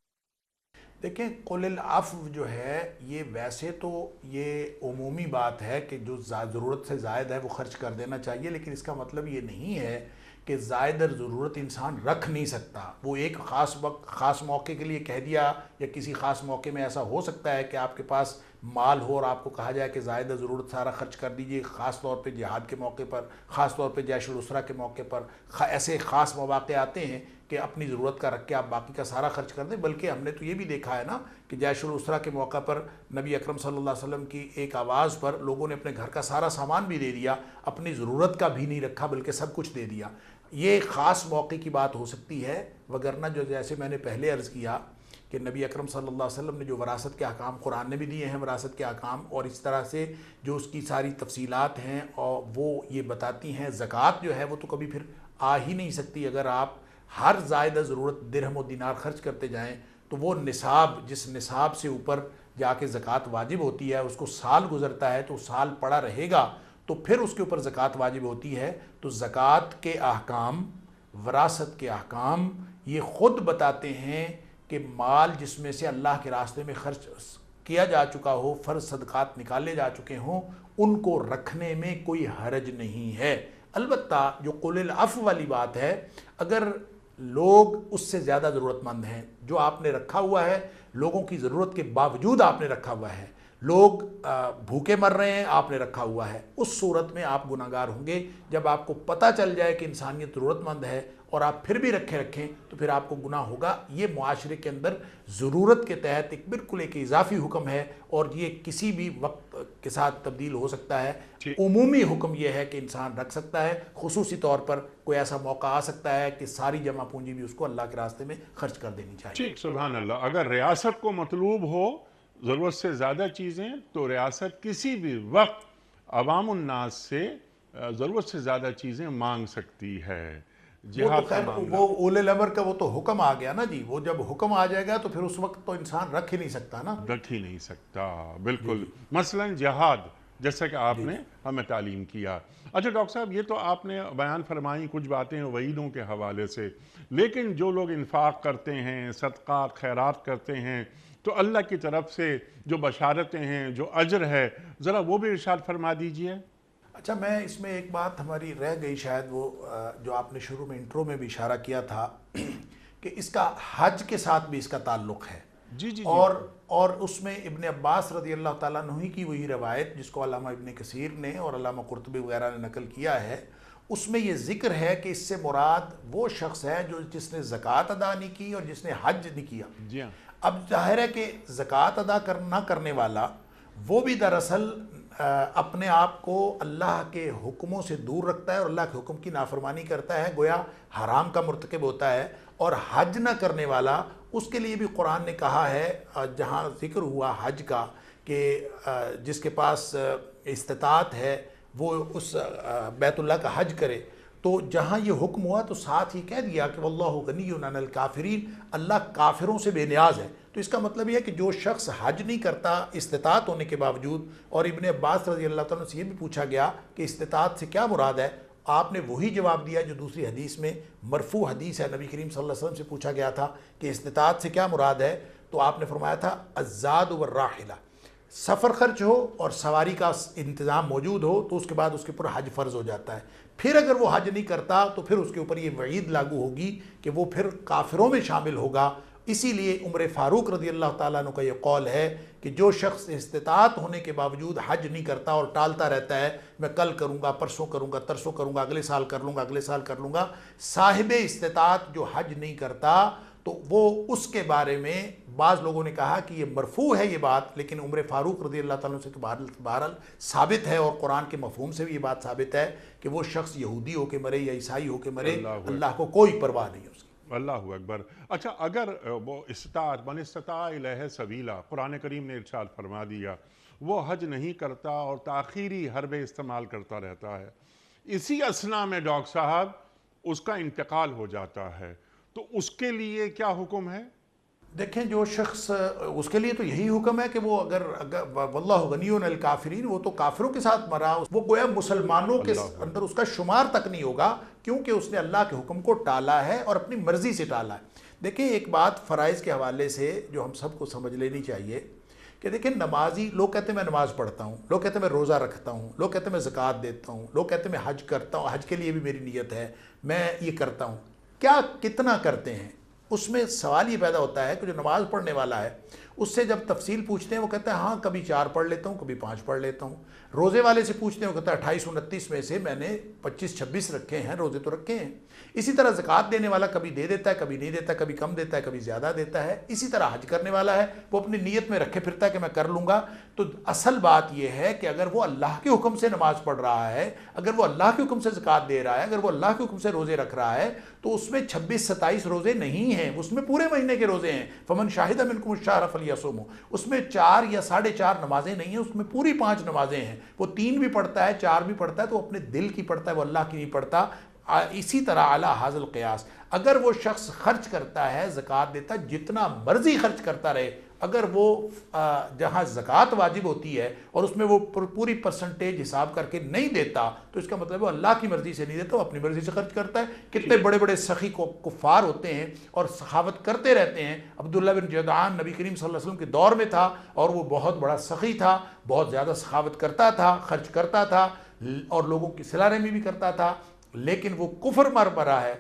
دیکھیں قل العفو جو ہے یہ ویسے تو یہ عمومی بات ہے کہ جو ضرورت سے زائد ہے وہ خرچ کر دینا چاہیے، لیکن اس کا مطلب یہ نہیں ہے کہ زائد ضرورت انسان رکھ نہیں سکتا۔ وہ ایک خاص موقع کے لیے کہہ دیا، یا کسی خاص موقع میں ایسا ہو سکتا ہے کہ آپ کے پاس مال ہو اور آپ کو کہا جائے کہ زائدہ ضرورت سارا خرچ کر دیجئے، خاص طور پہ جہاد کے موقع پر، خاص طور پہ جیش الاسرہ کے موقع پر، ایسے خاص مواقع آتے ہیں کہ اپنی ضرورت کا رکھ کے آپ باقی کا سارا خرچ کر دیں۔ بلکہ ہم نے تو یہ بھی دیکھا ہے نا کہ جیش الاسرہ کے موقع پر نبی اکرم صلی اللہ علیہ وسلم کی ایک آواز پر لوگوں نے اپنے گھر کا سارا سامان بھی دے دیا، اپنی ضرورت کا بھی نہیں رکھا بلکہ سب کچھ دے دیا۔ یہ خاص موقع کی بات ہو سکتی ہے، وگرنہ جو جیسے میں نے پہلے عرض کیا کہ نبی اکرم صلی اللہ علیہ وسلم نے جو وراثت کے احکام قرآن نے بھی دیے ہیں، وراثت کے احکام، اور اس طرح سے جو اس کی ساری تفصیلات ہیں اور وہ یہ بتاتی ہیں، زکوٰۃ جو ہے وہ تو کبھی پھر آ ہی نہیں سکتی اگر آپ ہر زائدہ ضرورت درہم و دینار خرچ کرتے جائیں تو وہ نصاب، جس نصاب سے اوپر جا کے زکوٰۃ واجب ہوتی ہے، اس کو سال گزرتا ہے تو سال پڑا رہے گا تو پھر اس کے اوپر زکوٰۃ واجب ہوتی ہے۔ تو زکوٰۃ کے احکام، وراثت کے احکام یہ خود بتاتے ہیں کہ مال جس میں سے اللہ کے راستے میں خرچ کیا جا چکا ہو، فرض صدقات نکالے جا چکے ہوں، ان کو رکھنے میں کوئی حرج نہیں ہے۔ البتہ جو قل العفو والی بات ہے، اگر لوگ اس سے زیادہ ضرورت مند ہیں، جو آپ نے رکھا ہوا ہے لوگوں کی ضرورت کے باوجود آپ نے رکھا ہوا ہے، لوگ بھوکے مر رہے ہیں آپ نے رکھا ہوا ہے، اس صورت میں آپ گناہگار ہوں گے۔ جب آپ کو پتہ چل جائے کہ انسانیت ضرورت مند ہے اور آپ پھر بھی رکھیں تو پھر آپ کو گناہ ہوگا۔ یہ معاشرے کے اندر ضرورت کے تحت بالکل ایک اضافی حکم ہے اور یہ کسی بھی وقت کے ساتھ تبدیل ہو سکتا ہے۔ عمومی حکم یہ ہے کہ انسان رکھ سکتا ہے، خصوصی طور پر کوئی ایسا موقع آ سکتا ہے کہ ساری جمع پونجی بھی اس کو اللہ کے راستے میں خرچ کر دینی چاہیے۔ ٹھیک، سبحان اللہ۔ اگر ریاست کو مطلوب ہو ضرورت سے زیادہ چیزیں تو ریاست کسی بھی وقت عوام الناس سے ضرورت سے زیادہ چیزیں مانگ سکتی ہے۔ وہ تو خیر وہ اولے الامر کا وہ تو حکم آ گیا نا جی، وہ جب حکم آ جائے گا تو پھر اس وقت تو انسان رکھ ہی نہیں سکتا نا، رکھ ہی نہیں سکتا، بالکل۔ مثلا جہاد، جیسا کہ آپ نے ہمیں تعلیم کیا۔ اچھا ڈاکٹر صاحب، یہ تو آپ نے بیان فرمائی کچھ باتیں وعیدوں کے حوالے سے، لیکن جو لوگ انفاق کرتے ہیں، صدقات خیرات کرتے ہیں، تو اللہ کی طرف سے جو بشارتیں ہیں، جو اجر ہے، ذرا وہ بھی ارشاد فرما دیجئے۔ اچھا، میں اس میں ایک بات ہماری رہ گئی، شاید وہ جو آپ نے شروع میں انٹرو میں بھی اشارہ کیا تھا کہ اس کا حج کے ساتھ بھی اس کا تعلق ہے۔ جی جی، اور اس میں ابن عباس رضی اللہ تعالیٰ عنہ کی وہی روایت جس کو علامہ ابن کثیر نے اور علامہ قرطبی وغیرہ نے نقل کیا ہے، اس میں یہ ذکر ہے کہ اس سے مراد وہ شخص ہے جس نے زکوٰۃ ادا نہیں کی اور جس نے حج نہیں کیا۔ جی ہاں۔ اب ظاہر ہے کہ زکوٰۃ ادا نہ کرنے والا وہ بھی دراصل اپنے آپ کو اللہ کے حکموں سے دور رکھتا ہے اور اللہ کے حکم کی نافرمانی کرتا ہے، گویا حرام کا مرتکب ہوتا ہے۔ اور حج نہ کرنے والا، اس کے لیے بھی قرآن نے کہا ہے، جہاں ذکر ہوا حج کا کہ جس کے پاس استطاعت ہے وہ اس بیت اللہ کا حج کرے، تو جہاں یہ حکم ہوا تو ساتھ ہی کہہ دیا کہ واللہ غنی عن الکافرین، اللہ کافروں سے بے نیاز ہے۔ تو اس کا مطلب یہ ہے کہ جو شخص حج نہیں کرتا استطاعت ہونے کے باوجود، اور ابن عباس رضی اللہ تعالیٰ سے یہ بھی پوچھا گیا کہ استطاعت سے کیا مراد ہے، آپ نے وہی جواب دیا جو دوسری حدیث میں مرفوع حدیث ہے، نبی کریم صلی اللہ علیہ وسلم سے پوچھا گیا تھا کہ استطاعت سے کیا مراد ہے، تو آپ نے فرمایا تھا الزاد والراحلہ، سفر خرچ ہو اور سواری کا انتظام موجود ہو تو اس کے بعد اس کے اوپر حج فرض ہو جاتا ہے۔ پھر اگر وہ حج نہیں کرتا تو پھر اس کے اوپر یہ وعید لاگو ہوگی کہ وہ پھر کافروں میں شامل ہوگا۔ اسی لیے عمر فاروق رضی اللہ تعالیٰ عنہ کا یہ قول ہے کہ جو شخص استطاعت ہونے کے باوجود حج نہیں کرتا اور ٹالتا رہتا ہے، میں کل کروں گا، پرسوں کروں گا، ترسوں کروں گا، اگلے سال کر لوں گا، اگلے سال کر لوں گا، صاحب استطاعت جو حج نہیں کرتا، تو وہ اس کے بارے میں بعض لوگوں نے کہا کہ یہ مرفوع ہے یہ بات، لیکن عمر فاروق رضی اللہ تعالیٰ عنہ سے بہرحال ثابت ہے، اور قرآن کے مفہوم سے بھی یہ بات ثابت ہے کہ وہ شخص یہودی ہو کے مرے یا عیسائی ہو کے مرے، اللہ کو کوئی پرواہ نہیں ہے اس کی۔ اللہ اکبر۔ اچھا، اگر وہ استطاعت، من استطاع الیہ سبیلا، قرآن کریم نے ارشاد فرما دیا، وہ حج نہیں کرتا اور تاخیری حربے استعمال کرتا رہتا ہے، اسی اثنا میں ڈاکٹر صاحب اس کا انتقال ہو جاتا ہے، تو اس کے لیے کیا حکم ہے؟ دیکھیں، جو شخص، اس کے لیے تو یہی حکم ہے کہ وہ اگر واللہ غنی عن الکافرین، وہ تو کافروں کے ساتھ مرا، وہ گویا مسلمانوں کے اندر اس کا شمار تک نہیں ہوگا، کیونکہ اس نے اللہ کے حکم کو ٹالا ہے اور اپنی مرضی سے ٹالا ہے۔ دیکھیں، ایک بات فرائض کے حوالے سے جو ہم سب کو سمجھ لینی چاہیے کہ دیکھیں، نمازی لوگ کہتے ہیں میں نماز پڑھتا ہوں، لوگ کہتے ہیں میں روزہ رکھتا ہوں، لوگ کہتے ہیں میں زکوٰۃ دیتا ہوں، لوگ کہتے ہیں میں حج کرتا ہوں، حج کے لیے بھی میری نیت ہے، میں یہ کرتا ہوں۔ کیا کتنا کرتے ہیں؟ اس میں سوال یہ پیدا ہوتا ہے کہ جو نماز پڑھنے والا ہے اس سے جب تفصیل پوچھتے ہیں وہ کہتا ہے ہاں کبھی 4 پڑھ لیتا ہوں، کبھی 5 پڑھ لیتا ہوں۔ روزے والے سے پوچھتے ہیں وہ کہتا ہے 28-29 میں سے میں نے 25-26 رکھے ہیں، روزے تو رکھے ہیں۔ اسی طرح زکوٰۃ دینے والا کبھی دے دیتا ہے، کبھی نہیں دیتا ہے، کبھی کم دیتا ہے، کبھی زیادہ دیتا ہے۔ اسی طرح حج کرنے والا ہے، وہ اپنی نیت میں رکھے پھرتا ہے کہ میں کر لوں گا۔ تو اصل بات یہ ہے کہ اگر وہ اللہ کے حکم سے نماز پڑھ رہا ہے، اگر وہ اللہ کے حکم سے زکوٰۃ دے رہا ہے، اگر وہ اللہ کے حکم سے روزے رکھ رہا ہے، تو اس میں 26-27 روزے نہیں ہیں، اس میں پورے مہینے کے روزے ہیں۔ فمن شاہد منکم الشہر فلیصمہ، اس میں 4 یا 4.5 نمازیں نہیں ہیں، اس میں پوری 5 نمازیں ہیں۔ وہ 3 بھی پڑھتا ہے، 4 بھی پڑھتا ہے، تو اپنے دل کی پڑھتا ہے، وہ اللہ کی نہیں پڑھتا۔ اسی طرح اعلی حاضر القیاس، اگر وہ شخص خرچ کرتا ہے، زکوٰۃ دیتا ہے، جتنا مرضی خرچ کرتا رہے، اگر وہ جہاں زکوٰۃ واجب ہوتی ہے اور اس میں وہ پوری پرسنٹیج حساب کر کے نہیں دیتا، تو اس کا مطلب وہ اللہ کی مرضی سے نہیں دیتا، وہ اپنی مرضی سے خرچ کرتا ہے۔ کتنے بڑے بڑے سخی کفار ہوتے ہیں اور سخاوت کرتے رہتے ہیں۔ عبداللہ بن جدعان نبی کریم صلی اللہ علیہ وسلم کے دور میں تھا اور وہ بہت بڑا سخی تھا، بہت زیادہ سخاوت کرتا تھا، خرچ کرتا تھا اور لوگوں کی صلہ رحمی بھی کرتا تھا، لیکن وہ کفر مر مرا ہے۔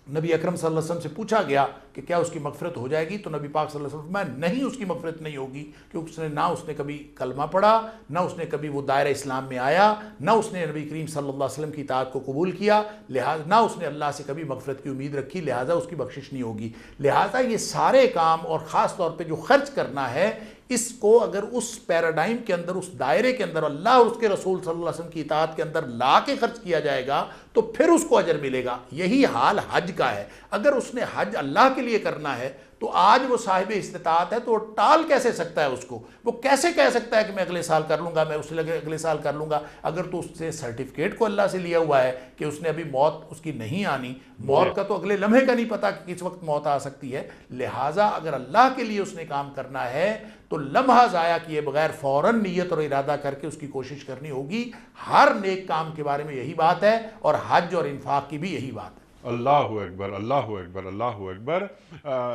نبی اکرم صلی اللہ علیہ وسلم سے پوچھا گیا کہ کیا اس کی مغفرت ہو جائے گی؟ تو نبی پاک صلی اللہ علیہ وسلم فرمایا نہیں، اس کی مغفرت نہیں ہوگی، کیونکہ نہ اس نے کبھی کلمہ پڑھا، نہ اس نے کبھی وہ دائرہ اسلام میں آیا، نہ اس نے نبی کریم صلی اللہ علیہ وسلم کی اطاعت کو قبول کیا، لہٰذا نہ اس نے اللہ سے کبھی مغفرت کی امید رکھی، لہٰذا اس کی بخشش نہیں ہوگی۔ لہٰذا یہ سارے کام اور خاص طور پہ جو خرچ کرنا ہے، اس کو اگر اس پیراڈائم کے اندر، اس دائرے کے اندر، اللہ اور اس کے رسول صلی اللہ علیہ وسلم کی اطاعت کے اندر لا کے خرچ کیا جائے گا تو پھر اس کو اجر ملے گا۔ یہی حال حج کا ہے۔ اگر اس نے حج اللہ کے لیے کرنا ہے تو آج وہ صاحب استطاعت ہے تو وہ ٹال کیسے سکتا ہے اس کو؟ وہ کیسے کہہ سکتا ہے کہ میں اگلے سال کر لوں گا، میں اس اگلے سال کر لوں گا؟ اگر تو اس سے سرٹیفکیٹ کو اللہ سے لیا ہوا ہے کہ اس نے ابھی موت اس کی نہیں آنی، موت کا تو اگلے لمحے کا نہیں پتا کہ کس وقت موت آ سکتی ہے، لہٰذا اگر اللہ کے لیے اس نے کام کرنا ہے تو لمحہ ضائع کیے بغیر فوراً نیت اور ارادہ کر کے اس کی کوشش کرنی ہوگی۔ ہر نیک کام کے بارے میں یہی بات ہے اور حج اور انفاق کی بھی یہی بات ہے۔ اللہ اکبر، اللہ اکبر، اللہ اکبر۔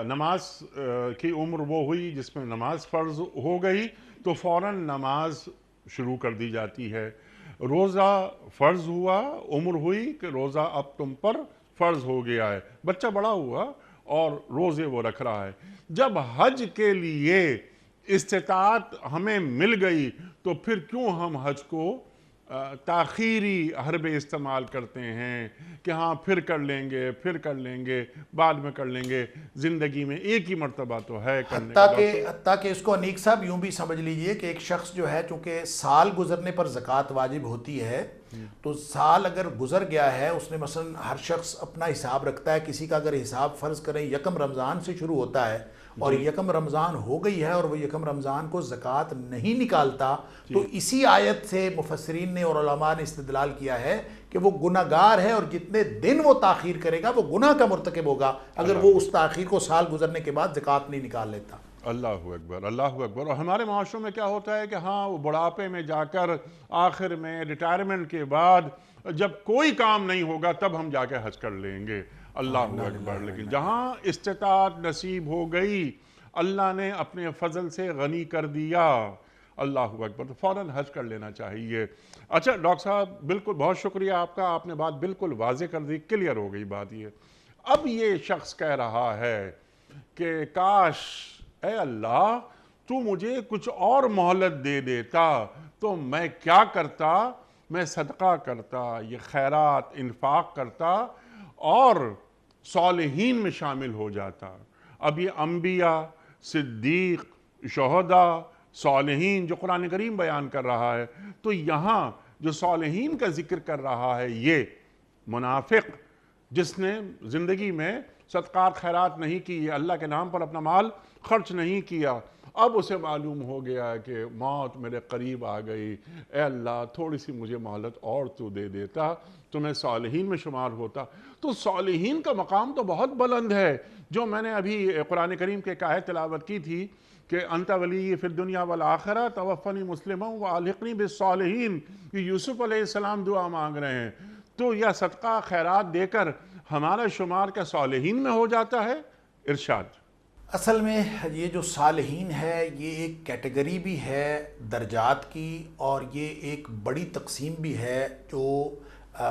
نماز کی عمر وہ ہوئی جس میں نماز فرض ہو گئی تو فوراً نماز شروع کر دی جاتی ہے۔ روزہ فرض ہوا، عمر ہوئی کہ روزہ اب تم پر فرض ہو گیا ہے، بچہ بڑا ہوا اور روزے وہ رکھ رہا ہے۔ جب حج کے لیے استطاعت ہمیں مل گئی تو پھر کیوں ہم حج کو تاخیری حربے استعمال کرتے ہیں کہ ہاں پھر کر لیں گے، پھر کر لیں گے، بعد میں کر لیں گے، زندگی میں ایک ہی مرتبہ تو ہے کرنے کا۔ حتیٰ کہ اس کو انیک صاحب یوں بھی سمجھ لیجئے کہ ایک شخص جو ہے چونکہ سال گزرنے پر زکوٰۃ واجب ہوتی ہے، تو سال اگر گزر گیا ہے، اس نے مثلا ہر شخص اپنا حساب رکھتا ہے، کسی کا اگر حساب فرض کریں 1 رمضان سے شروع ہوتا ہے اور 1 رمضان ہو گئی ہے اور وہ 1 رمضان کو زکوٰۃ نہیں نکالتا، تو اسی آیت سے مفسرین نے اور علماء نے استدلال کیا ہے کہ وہ گناہگار ہے اور جتنے دن وہ تاخیر کرے گا وہ گناہ کا مرتکب ہوگا اگر وہ اس تاخیر کو سال گزرنے کے بعد زکوٰۃ نہیں نکال لیتا۔ اللہ اکبر، اللہ اکبر۔ اور ہمارے معاشروں میں کیا ہوتا ہے کہ ہاں وہ بڑھاپے میں جا کر آخر میں ریٹائرمنٹ کے بعد جب کوئی کام نہیں ہوگا تب ہم جا کے حج کر لیں گے۔ اللہ اکبر۔ لیکن جہاں استطاعت نصیب ہو گئی، اللہ نے اپنے فضل سے غنی کر دیا، اللہ اکبر، تو فوراً حج کر لینا چاہیے۔ اچھا ڈاکٹر صاحب، بالکل بہت شکریہ آپ کا، آپ نے بات بالکل واضح کر دی، کلیئر ہو گئی بات یہ۔ اب یہ شخص کہہ رہا ہے کہ کاش اے اللہ تو مجھے کچھ اور مہلت دے دیتا تو میں کیا کرتا، میں صدقہ کرتا، یہ خیرات انفاق کرتا اور صالحین میں شامل ہو جاتا۔ اب یہ انبیاء، صدیق، شہداء، صالحین جو قرآن کریم بیان کر رہا ہے، تو یہاں جو صالحین کا ذکر کر رہا ہے یہ منافق جس نے زندگی میں صدقات خیرات نہیں کی، اللہ کے نام پر اپنا مال خرچ نہیں کیا، اب اسے معلوم ہو گیا کہ موت میرے قریب آ گئی، اے اللہ تھوڑی سی مجھے مہلت اور تو دے دیتا تو میں صالحین میں شمار ہوتا۔ تو صالحین کا مقام تو بہت بلند ہے، جو میں نے ابھی قرآن کریم کے ایک آیت تلاوت کی تھی کہ انت ولی فی الدنیا والآخرہ توفنی مسلما والحقنی بالصالحین، یہ یوسف علیہ السلام دعا مانگ رہے ہیں، تو یہ صدقہ خیرات دے کر ہمارا شمار کیا صالحین میں ہو جاتا ہے؟ ارشاد۔ اصل میں یہ جو صالحین ہے یہ ایک کیٹیگری بھی ہے درجات کی، اور یہ ایک بڑی تقسیم بھی ہے جو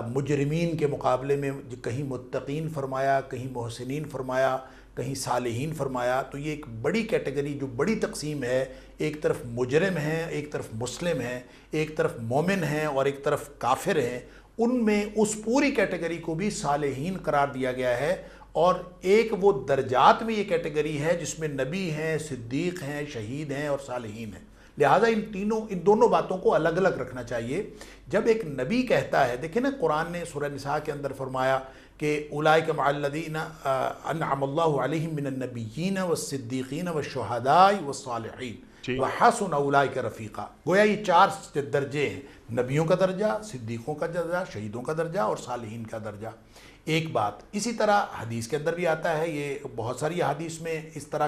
مجرمین کے مقابلے میں کہیں متقین فرمایا، کہیں محسنین فرمایا، کہیں صالحین فرمایا، تو یہ ایک بڑی کیٹیگری جو بڑی تقسیم ہے، ایک طرف مجرم ہیں، ایک طرف مسلم ہیں، ایک طرف مومن ہیں اور ایک طرف کافر ہیں، ان میں اس پوری کیٹیگری کو بھی صالحین قرار دیا گیا ہے۔ اور ایک وہ درجات میں یہ کیٹیگری ہے جس میں نبی ہیں، صدیق ہیں، شہید ہیں اور صالحین ہیں۔ لہٰذا ان دونوں باتوں کو الگ الگ رکھنا چاہیے۔ جب ایک نبی کہتا ہے، دیکھیں نا قرآن نے سورہ نساء کے اندر فرمایا کہ اولئک مع الذین انعم اللہ علیہم من النبیین والصدیقین والشہداء والصالحین وحسن اولئک رفیقا۔ گویا یہ 4 درجے ہیں، نبیوں کا درجہ، صدیقوں کا درجہ، شہیدوں کا درجہ اور صالحین کا درجہ۔ ایک بات اسی طرح حدیث کے اندر بھی آتا ہے، یہ بہت ساری حدیث میں اس طرح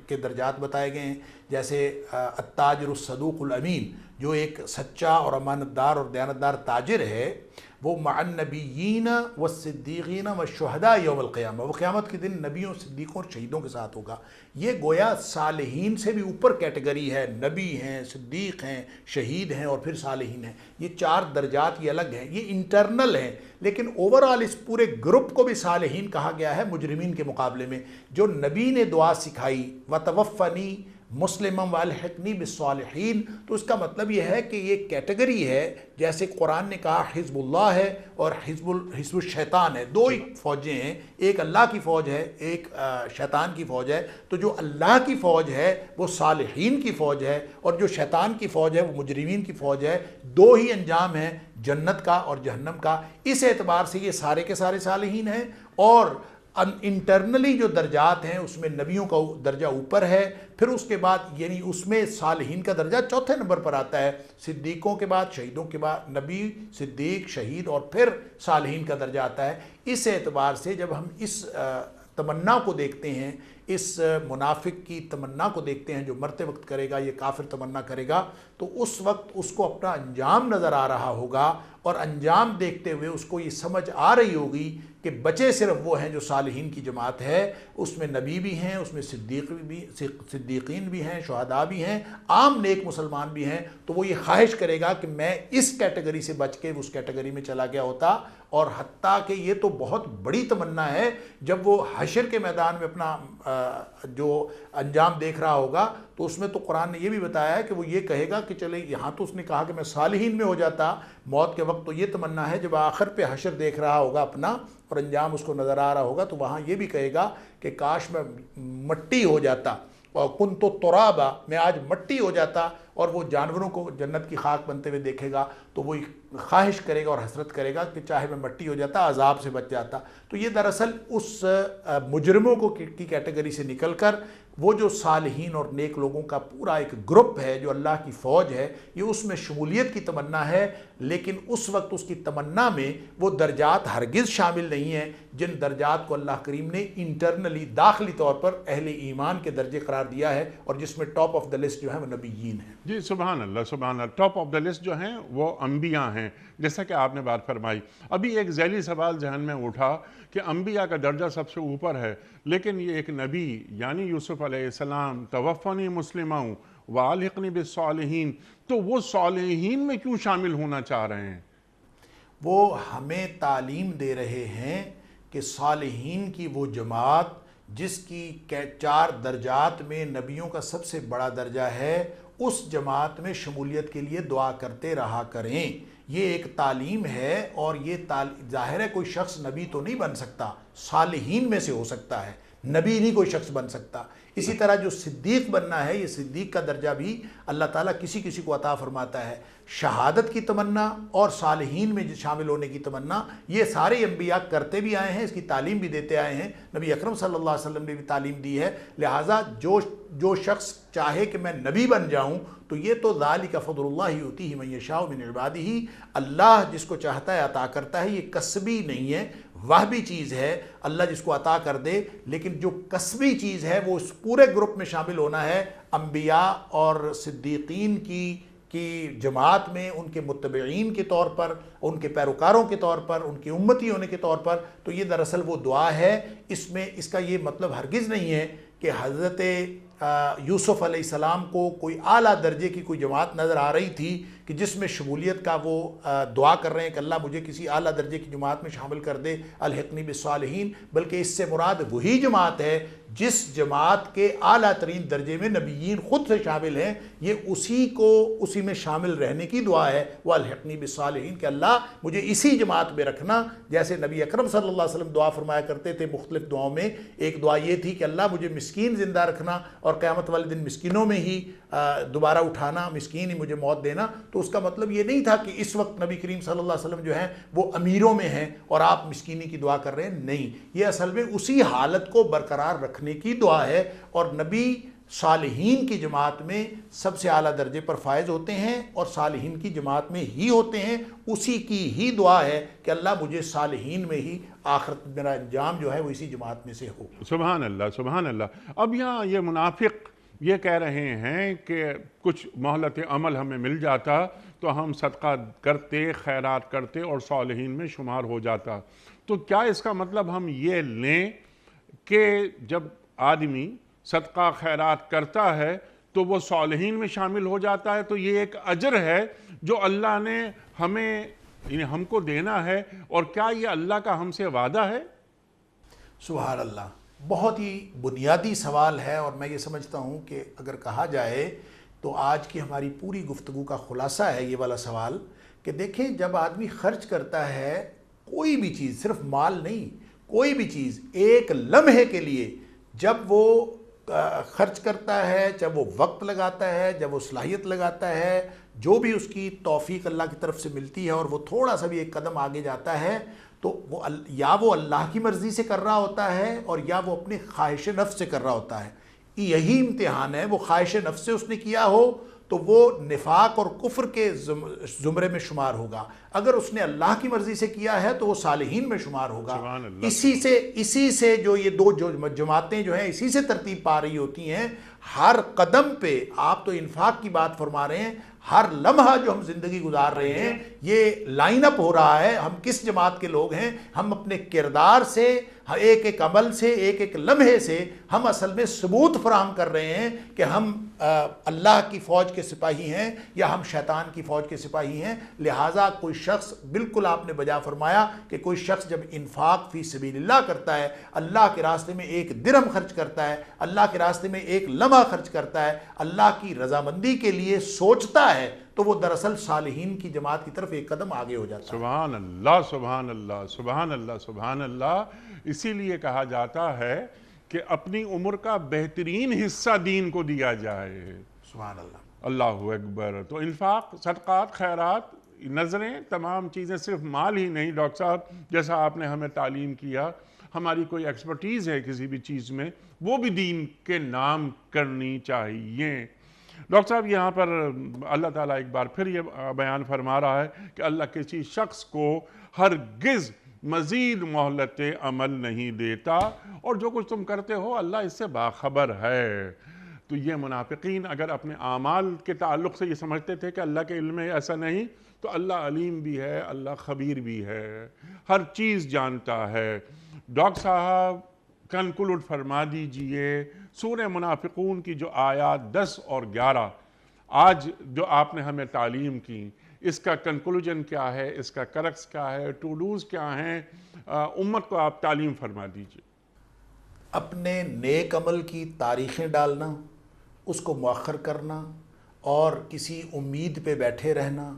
کے درجات بتائے گئے ہیں، جیسے التاجر الصدوق الامین، جو ایک سچا اور امانت دار اور دیانتدار تاجر ہے، وہ مع النبیین والصدیقین والشہداء یوم القیامہ، وہ قیامت کے دن نبیوں، صدیقوں اور شہیدوں کے ساتھ ہوگا۔ یہ گویا صالحین سے بھی اوپر کیٹیگری ہے، نبی ہیں، صدیق ہیں، شہید ہیں اور پھر صالحین ہیں۔ یہ 4 درجات یہ الگ ہیں، یہ انٹرنل ہیں، لیکن اوورآل اس پورے گروپ کو بھی صالحین کہا گیا ہے مجرمین کے مقابلے میں۔ جو نبی نے دعا سکھائی وَتَوَفَّنِي مُسْلِمًا وَأَلْحِقْنِي بِالصَّالِحِينَ، تو اس کا مطلب یہ ہے کہ یہ کیٹیگری ہے، جیسے قرآن نے کہا حزب اللہ ہے اور حزب الشیطان ہے، 2 ہی فوجیں ہیں، ایک اللہ کی فوج ہے، ایک شیطان کی فوج ہے۔ تو جو اللہ کی فوج ہے وہ صالحین کی فوج ہے، اور جو شیطان کی فوج ہے وہ مجرمین کی فوج ہے۔ 2 ہی انجام ہیں، جنت کا اور جہنم کا۔ اس اعتبار سے یہ سارے کے سارے صالحین ہیں۔ اور انٹرنلی جو درجات ہیں اس میں نبیوں کا درجہ اوپر ہے، پھر اس کے بعد یعنی اس میں صالحین کا درجہ 4تھے نمبر پر آتا ہے، صدیقوں کے بعد، شہیدوں کے بعد نبی، صدیق، شہید اور پھر صالحین کا درجہ آتا ہے۔ اس اعتبار سے جب ہم اس تمنا کو دیکھتے ہیں، اس منافق کی تمنا کو دیکھتے ہیں جو مرتے وقت کرے گا، یہ کافر تمنا کرے گا، تو اس وقت اس کو اپنا انجام نظر آ رہا ہوگا، اور انجام دیکھتے ہوئے اس کو یہ سمجھ آ رہی ہوگی کہ بچے صرف وہ ہیں جو صالحین کی جماعت ہے، اس میں نبی بھی ہیں، اس میں صدیقین بھی ہیں، شہداء بھی ہیں، عام نیک مسلمان بھی ہیں۔ تو وہ یہ خواہش کرے گا کہ میں اس کیٹیگری سے بچ کے اس کیٹیگری میں چلا گیا ہوتا۔ اور حتیٰ کہ یہ تو بہت بڑی تمنا ہے، جب وہ حشر کے میدان میں اپنا جو انجام دیکھ رہا ہوگا تو اس میں تو قرآن نے یہ بھی بتایا ہے کہ وہ یہ کہے گا کہ چلے، یہاں تو اس نے کہا کہ میں صالحین میں ہو جاتا موت کے وقت، تو یہ تمنا ہے جب آخر پہ حشر دیکھ رہا ہوگا اپنا اور انجام اس کو نظر آ رہا ہوگا، تو وہاں یہ بھی کہے گا کہ کاش میں مٹی ہو جاتا، اور کنت ترابا، میں آج مٹی ہو جاتا۔ اور وہ جانوروں کو جنت کی خاک بنتے ہوئے دیکھے گا تو وہ خواہش کرے گا اور حسرت کرے گا کہ چاہے میں مٹی ہو جاتا، عذاب سے بچ جاتا۔ تو یہ دراصل اس مجرموں کی کیٹیگری سے نکل کر وہ جو صالحین اور نیک لوگوں کا پورا ایک گروپ ہے جو اللہ کی فوج ہے، یہ اس میں شمولیت کی تمنا ہے، لیکن اس وقت اس کی تمنا میں وہ درجات ہرگز شامل نہیں ہیں جن درجات کو اللہ کریم نے انٹرنلی، داخلی طور پر اہل ایمان کے درجے قرار دیا ہے، اور جس میں ٹاپ آف دا لسٹ جو ہے وہ نبیین ہیں۔ جی سبحان اللہ، سبحان اللہ۔ ٹاپ آف دا لسٹ جو ہیں وہ انبیاء ہیں، جیسا کہ آپ نے بات فرمائی۔ ابھی ایک ذیلی سوال ذہن میں اٹھا کہ انبیاء کا درجہ سب سے اوپر ہے، لیکن یہ ایک نبی یعنی یوسف علیہ السلام، توفنی مسلما والحقنی بالصالحین، تو وہ صالحین میں کیوں شامل ہونا چاہ رہے ہیں؟ وہ ہمیں تعلیم دے رہے ہیں کہ صالحین کی وہ جماعت جس کی 4 درجات میں نبیوں کا سب سے بڑا درجہ ہے، اس جماعت میں شمولیت کے لیے دعا کرتے رہا کریں۔ یہ ایک تعلیم ہے، اور یہ ظاہر ہے کوئی شخص نبی تو نہیں بن سکتا، صالحین میں سے ہو سکتا ہے، نبی نہیں کوئی شخص بن سکتا۔ اسی طرح جو صدیق بننا ہے، یہ صدیق کا درجہ بھی اللہ تعالیٰ کسی کسی کو عطا فرماتا ہے۔ شہادت کی تمنا اور صالحین میں شامل ہونے کی تمنا یہ سارے انبیاء کرتے بھی آئے ہیں، اس کی تعلیم بھی دیتے آئے ہیں، نبی اکرم صلی اللہ علیہ وسلم نے بھی تعلیم دی ہے۔ لہٰذا جو شخص چاہے کہ میں نبی بن جاؤں تو یہ تو ذالک فضل اللہ یؤتیہ من یشاء من عبادہ، اللہ جس کو چاہتا ہے عطا کرتا ہے، یہ کسبی نہیں ہے، وہبی چیز ہے، اللہ جس کو عطا کر دے۔ لیکن جو کسبی چیز ہے وہ اس پورے گروپ میں شامل ہونا ہے، انبیاء اور صدیقین کی جماعت میں، ان کے متبعین کے طور پر، ان کے پیروکاروں کے طور پر، ان کی امتی ہونے کے طور پر۔ تو یہ دراصل وہ دعا ہے، اس کا یہ مطلب ہرگز نہیں ہے کہ حضرت یوسف علیہ السلام کو کوئی اعلیٰ درجے کی کوئی جماعت نظر آ رہی تھی کہ کہ جس میں شمولیت کا وہ دعا کر رہے ہیں کہ اللہ مجھے کسی اعلیٰ درجے کی جماعت میں شامل کر دے، الحقنی بالصالحین، بلکہ اس سے مراد وہی جماعت ہے جس جماعت کے اعلیٰ ترین درجے میں نبیین خود سے شامل ہیں، یہ اسی میں شامل رہنے کی دعا ہے، وہ الحقنی بالصالحین، کہ اللہ مجھے اسی جماعت میں رکھنا۔ جیسے نبی اکرم صلی اللہ علیہ وسلم دعا فرمایا کرتے تھے مختلف دعاؤں میں، ایک دعا یہ تھی کہ اللہ مجھے مسکین زندہ رکھنا اور قیامت والے دن مسکینوں میں ہی دوبارہ اٹھانا، مسکین ہی مجھے موت دینا۔ تو اس کا مطلب یہ نہیں تھا کہ اس وقت نبی کریم صلی اللہ علیہ وسلم جو ہیں وہ امیروں میں ہیں اور آپ مسکینی کی دعا کر رہے ہیں، نہیں، یہ اصل میں اسی حالت کو برقرار رکھنے کی دعا ہے، اور نبی صالحین کی جماعت میں سب سے اعلیٰ درجے پر فائز ہوتے ہیں اور صالحین کی جماعت میں ہی ہوتے ہیں، اسی کی ہی دعا ہے کہ اللہ مجھے صالحین میں ہی آخرت میرا انجام جو ہے وہ اسی جماعت میں سے ہو۔ سبحان اللہ، سبحان اللہ۔ اب یہاں یہ منافق یہ کہہ رہے ہیں کہ کچھ مہلت عمل ہمیں مل جاتا تو ہم صدقہ کرتے، خیرات کرتے اور صالحین میں شمار ہو جاتا، تو کیا اس کا مطلب ہم یہ لیں کہ جب آدمی صدقہ خیرات کرتا ہے تو وہ صالحین میں شامل ہو جاتا ہے، تو یہ ایک اجر ہے جو اللہ نے ہمیں یعنی ہم کو دینا ہے، اور کیا یہ اللہ کا ہم سے وعدہ ہے؟ سبحان اللہ، بہت ہی بنیادی سوال ہے، اور میں یہ سمجھتا ہوں کہ اگر کہا جائے تو آج کی ہماری پوری گفتگو کا خلاصہ ہے یہ والا سوال، کہ دیکھیں جب آدمی خرچ کرتا ہے کوئی بھی چیز، صرف مال نہیں، کوئی بھی چیز ایک لمحے کے لیے جب وہ خرچ کرتا ہے، جب وہ وقت لگاتا ہے، جب وہ صلاحیت لگاتا ہے، جو بھی اس کی توفیق اللہ کی طرف سے ملتی ہے، اور وہ تھوڑا سا بھی ایک قدم آگے جاتا ہے، تو وہ یا وہ اللہ کی مرضی سے کر رہا ہوتا ہے اور یا وہ اپنے خواہش نفس سے کر رہا ہوتا ہے۔ یہی امتحان ہے، وہ خواہش نفس سے اس نے کیا ہو تو وہ نفاق اور کفر کے زمرے میں شمار ہوگا، اگر اس نے اللہ کی مرضی سے کیا ہے تو وہ صالحین میں شمار ہوگا۔ اسی سے جو یہ دو جماعتیں جو ہیں اسی سے ترتیب پا رہی ہوتی ہیں، ہر قدم پہ آپ تو انفاق کی بات فرما رہے ہیں، ہر لمحہ جو ہم زندگی گزار رہے ہیں یہ لائن اپ ہو رہا ہے ہم کس جماعت کے لوگ ہیں۔ ہم اپنے کردار سے، ایک ایک عمل سے، ایک ایک لمحے سے ہم اصل میں ثبوت فراہم کر رہے ہیں کہ ہم اللہ کی فوج کے سپاہی ہیں یا ہم شیطان کی فوج کے سپاہی ہیں۔ لہٰذا کوئی شخص، بالکل آپ نے بجا فرمایا کہ کوئی شخص جب انفاق فی سبیل اللہ کرتا ہے، اللہ کے راستے میں ایک درہم خرچ کرتا ہے، اللہ کے راستے میں ایک لمحہ خرچ کرتا ہے، اللہ کی رضامندی کے لیے سوچتا ہے، تو وہ دراصل صالحین کی جماعت کی طرف ایک قدم آگے ہو جاتا ہے۔ سبحان اللہ، سبحان اللہ، سبحان اللہ، سبحان اللہ۔ اسی لیے کہا جاتا ہے کہ اپنی عمر کا بہترین حصہ دین کو دیا جائے۔ سبحان اللہ، اللہ اکبر۔ تو انفاق، صدقات، خیرات، نظریں، تمام چیزیں، صرف مال ہی نہیں ڈاکٹر صاحب، جیسا آپ نے ہمیں تعلیم کیا، ہماری کوئی ایکسپرٹیز ہے کسی بھی چیز میں، وہ بھی دین کے نام کرنی چاہیے۔ ڈاکٹر صاحب یہاں پر اللہ تعالیٰ ایک بار پھر یہ بیان فرما رہا ہے کہ اللہ کسی شخص کو ہرگز مزید مہلت عمل نہیں دیتا، اور جو کچھ تم کرتے ہو اللہ اس سے باخبر ہے۔ تو یہ منافقین اگر اپنے اعمال کے تعلق سے یہ سمجھتے تھے کہ اللہ کے علم میں ایسا نہیں، تو اللہ علیم بھی ہے، اللہ خبیر بھی ہے، ہر چیز جانتا ہے۔ ڈاکٹر صاحب کنکلوڈ فرما دیجئے سورہ منافقون کی جو آیات 10 اور 11 آج جو آپ نے ہمیں تعلیم کی، اس کا کنکلوجن کیا ہے، اس کا کرکس کیا ہے، ٹو ڈوز کیا ہیں، امت کو آپ تعلیم فرما دیجئے۔ اپنے نیک عمل کی تاریخیں ڈالنا، اس کو مؤخر کرنا، اور کسی امید پہ بیٹھے رہنا،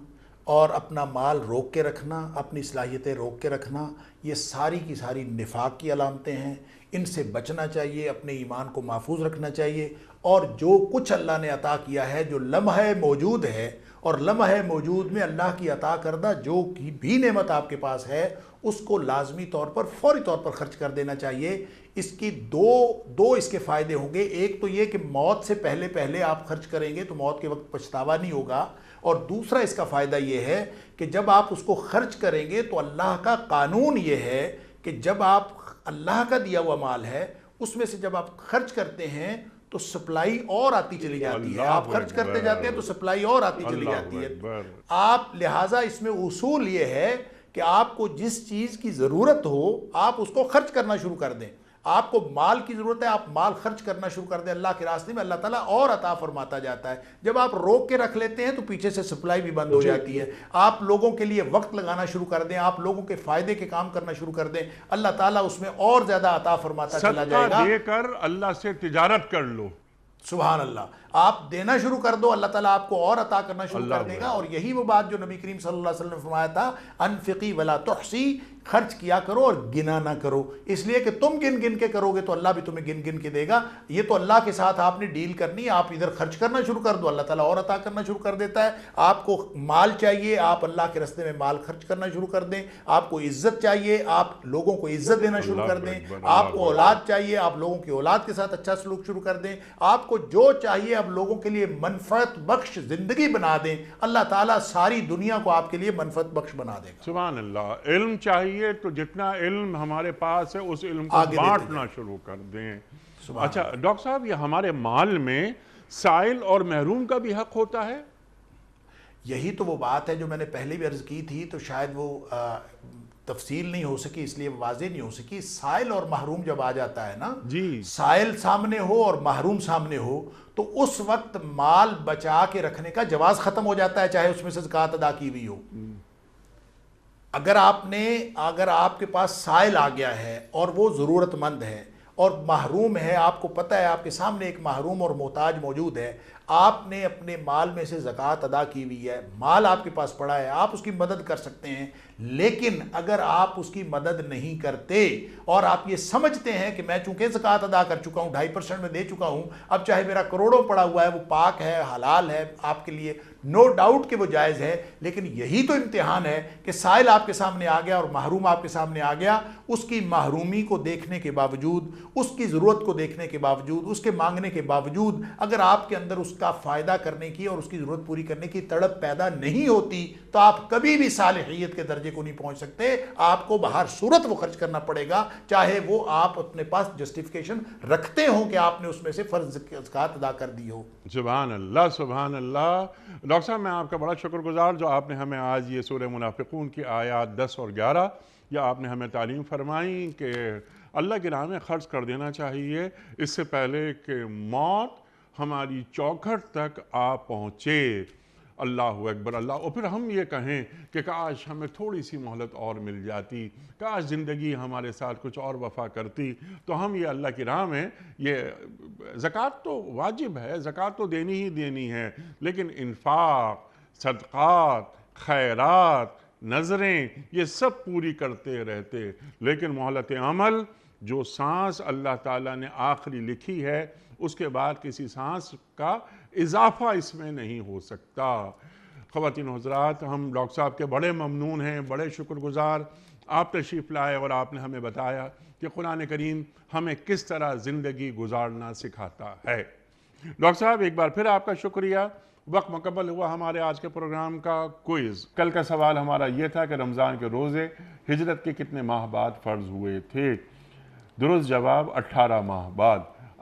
اور اپنا مال روک کے رکھنا، اپنی صلاحیتیں روک کے رکھنا، یہ ساری کی ساری نفاق کی علامتیں ہیں۔ ان سے بچنا چاہیے، اپنے ایمان کو محفوظ رکھنا چاہیے، اور جو کچھ اللہ نے عطا کیا ہے، جو لمحہ موجود ہے، اور لمحہ موجود میں اللہ کی عطا کردہ جو بھی نعمت آپ کے پاس ہے، اس کو لازمی طور پر، فوری طور پر خرچ کر دینا چاہیے۔ اس کی دو اس کے فائدے ہوں گے۔ ایک تو یہ کہ موت سے پہلے آپ خرچ کریں گے تو موت کے وقت پچھتاوا نہیں ہوگا، اور دوسرا اس کا فائدہ یہ ہے کہ جب آپ اس کو خرچ کریں گے تو اللہ کا قانون یہ ہے کہ جب آپ اللہ کا دیا ہوا مال ہے اس میں سے جب آپ خرچ کرتے ہیں تو سپلائی اور آتی چلی جاتی ہے، آپ خرچ کرتے جاتے ہیں تو سپلائی اور آتی چلی جاتی ہے۔ آپ لہٰذا اس میں اصول یہ ہے کہ آپ کو جس چیز کی ضرورت ہو آپ اس کو خرچ کرنا شروع کر دیں۔ آپ کو مال کی ضرورت ہے، آپ مال خرچ کرنا شروع کر دیں اللہ کے راستے میں، اللہ تعالیٰ اور عطا فرماتا جاتا ہے۔ جب آپ روک کے رکھ لیتے ہیں تو پیچھے سے سپلائی بھی بند ہو جاتی ہے۔ آپ لوگوں کے لیے وقت لگانا شروع کر دیں، آپ لوگوں کے فائدے کے کام کرنا شروع کر دیں، اللہ تعالیٰ اس میں اور زیادہ عطا فرماتا چلا جائے صدقہ گا۔ دے کر اللہ سے تجارت کر لو، سبحان اللہ، آپ دینا شروع کر دو، اللہ تعالیٰ آپ کو اور عطا کرنا شروع کر دے گا۔ اللہ اور یہی وہ بات جو نبی کریم صلی اللہ علیہ وسلم نے فرمایا تھا، انفقی ولا تحصی، خرچ کیا کرو اور گنا نہ کرو، اس لیے کہ تم گن گن کے کرو گے تو اللہ بھی تمہیں گن گن کے دے گا۔ یہ تو اللہ کے ساتھ آپ نے ڈیل کرنی ہے، آپ ادھر خرچ کرنا شروع کر دو، اللہ تعالیٰ اور عطا کرنا شروع کر دیتا ہے۔ آپ کو مال چاہیے، آپ اللہ کے راستے میں مال خرچ کرنا شروع کر دیں۔ آپ کو عزت چاہیے، آپ لوگوں کو عزت دینا شروع کر دیں۔ آپ کو اولاد چاہیے، آپ لوگوں کی اولاد کے ساتھ اچھا سلوک شروع کر دیں۔ آپ کو جو چاہیے آپ لوگوں کے لیے منفعت بخش زندگی بنا دیں، اللہ تعالیٰ ساری دنیا کو آپ کے لیے منفعت بخش بنا دے گا۔ سبحان اللہ۔ علم چاہیے تو جتنا علم ہمارے پاس ہے اس علم کو آگے دیتے بانٹنا شروع کر دیں۔ اچھا ڈاکٹر صاحب، یہ ہمارے مال میں سائل اور محروم کا بھی حق ہوتا ہے؟ یہی تو وہ بات ہے جو میں نے پہلے بھی عرض کی تھی، تو شاید وہ تفصیل نہیں ہو سکی، اس لیے واضح نہیں ہو سکی۔ سائل اور محروم جب آ جاتا ہے نا، جی، سائل سامنے ہو اور محروم سامنے ہو تو اس وقت مال بچا کے رکھنے کا جواز ختم ہو جاتا ہے، چاہے اس میں سے زکوٰۃ ادا کی ہوئی ہو۔ اگر آپ کے پاس سائل آ گیا ہے اور وہ ضرورت مند ہے اور محروم ہے، آپ کو پتہ ہے آپ کے سامنے ایک محروم اور محتاج موجود ہے، آپ نے اپنے مال میں سے زکوٰۃ ادا کی ہوئی ہے، مال آپ کے پاس پڑا ہے، آپ اس کی مدد کر سکتے ہیں۔ لیکن اگر آپ اس کی مدد نہیں کرتے اور آپ یہ سمجھتے ہیں کہ میں چونکہ زکوٰۃ ادا کر چکا ہوں، 2.5% میں دے چکا ہوں، اب چاہے میرا کروڑوں پڑا ہوا ہے وہ پاک ہے، حلال ہے آپ کے لیے، نو ڈاؤٹ کہ وہ جائز ہے، لیکن یہی تو امتحان ہے کہ سائل آپ کے سامنے آ گیا اور محروم آپ کے سامنے آ گیا، اس کی محرومی کو دیکھنے کے باوجود، اس کی ضرورت کو دیکھنے کے باوجود، اس کے مانگنے کے باوجود اگر آپ کے اندر اس کا فائدہ کرنے کی اور اس کی ضرورت پوری کرنے کی تڑپ پیدا نہیں ہوتی تو آپ کبھی بھی صالحیت کے درجے کو نہیں پہنچ سکتے۔ آپ کو بہر صورت وہ خرچ کرنا پڑے گا، چاہے وہ آپ اپنے پاس جسٹیفیکیشن رکھتے ہوں کہ آپ نے اس میں سے فرض زکوٰۃ ادا کر دی ہو۔ سبحان اللہ، سبحان اللہ۔ ڈاکٹر صاحب، میں آپ کا بڑا شکر گزار جو آپ نے ہمیں آج یہ سورہ منافقون کی آیات 10 اور 11 یا آپ نے ہمیں تعلیم فرمائی کہ اللہ کی راہ میں خرچ کر دینا چاہیے اس سے پہلے کہ موت ہماری چوکھٹ تک آ پہنچے۔ اللہ اکبر، اللہ۔ اور پھر ہم یہ کہیں کہ کاش ہمیں تھوڑی سی مہلت اور مل جاتی، کاش زندگی ہمارے ساتھ کچھ اور وفا کرتی، تو ہم یہ اللہ کی راہ میں یہ زکوٰۃ تو واجب ہے، زکوٰۃ تو دینی ہی دینی ہے، لیکن انفاق، صدقات، خیرات، نظریں، یہ سب پوری کرتے رہتے، لیکن مہلت عمل جو سانس اللہ تعالیٰ نے آخری لکھی ہے اس کے بعد کسی سانس کا اضافہ اس میں نہیں ہو سکتا۔ خواتین و حضرات، ہم ڈاکٹر صاحب کے بڑے ممنون ہیں، بڑے شکر گزار، آپ تشریف لائے اور آپ نے ہمیں بتایا کہ قرآن کریم ہمیں کس طرح زندگی گزارنا سکھاتا ہے۔ ڈاکٹر صاحب، ایک بار پھر آپ کا شکریہ۔ وقت مکمل ہوا ہمارے آج کے پروگرام کا کوئز۔ کل کا سوال ہمارا یہ تھا کہ رمضان کے روزے ہجرت کے کتنے ماہ بعد فرض ہوئے تھے؟ درست جواب 18 ماہ بعد۔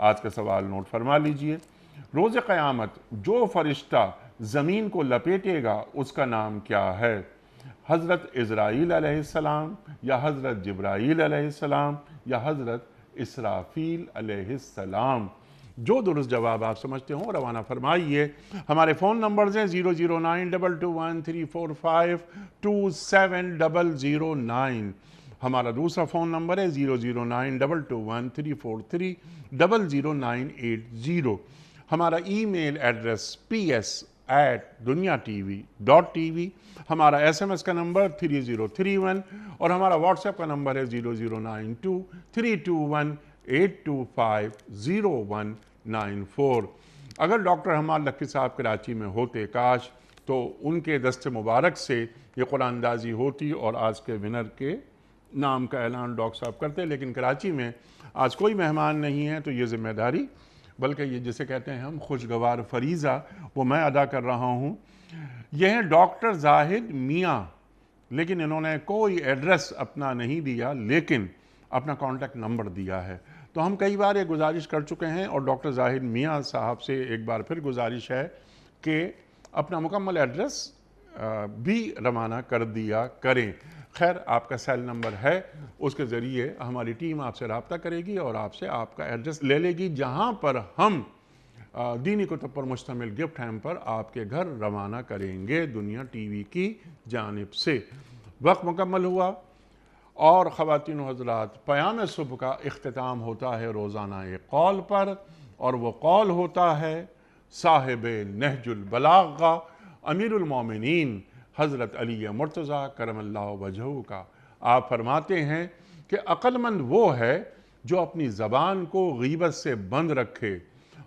آج کا سوال نوٹ فرما لیجئے۔ روز قیامت جو فرشتہ زمین کو لپیٹے گا اس کا نام کیا ہے؟ حضرت عزرائیل علیہ السلام یا حضرت جبرائیل علیہ السلام یا حضرت اسرافیل علیہ السلام؟ جو درست جواب آپ سمجھتے ہوں روانہ فرمائیے۔ ہمارے فون نمبرز ہیں 0092213452709۔ ہمارا دوسرا فون نمبر ہے 009221343000980۔ ہمارا ای میل ایڈریس ps@duniatv.tv۔ ہمارا SMS کا نمبر 3031 اور ہمارا واٹس ایپ کا نمبر ہے 009232182509194۔ اگر ڈاکٹر حماد لکھی صاحب کراچی میں ہوتے کاش تو ان کے دست مبارک سے یہ قرآن اندازی ہوتی اور آج کے ونر کے نام کا اعلان ڈاکٹر صاحب کرتے، لیکن کراچی میں آج کوئی مہمان نہیں ہے تو یہ ذمہ داری، بلکہ یہ جسے کہتے ہیں ہم خوشگوار فریضہ، وہ میں ادا کر رہا ہوں۔ یہ ہیں ڈاکٹر زاہد میاں، لیکن انہوں نے کوئی ایڈریس اپنا نہیں دیا لیکن اپنا کانٹیکٹ نمبر دیا ہے۔ تو ہم کئی بار یہ گزارش کر چکے ہیں اور ڈاکٹر زاہد میاں صاحب سے ایک بار پھر گزارش ہے کہ اپنا مکمل ایڈریس بھی روانہ کر دیا کریں۔ خیر آپ کا سیل نمبر ہے، اس کے ذریعے ہماری ٹیم آپ سے رابطہ کرے گی اور آپ سے آپ کا ایڈریس لے لے گی، جہاں پر ہم دینی کتب پر مشتمل گفٹ ہیمپر آپ کے گھر روانہ کریں گے دنیا ٹی وی کی جانب سے۔ وقت مکمل ہوا اور خواتین و حضرات، پیام صبح کا اختتام ہوتا ہے روزانہ ایک قول پر، اور وہ قول ہوتا ہے صاحب نہج البلاغہ امیر المومنین حضرت علی مرتضیٰ کرم اللہ وجہہ کا۔ آپ فرماتے ہیں کہ عقل مند وہ ہے جو اپنی زبان کو غیبت سے بند رکھے،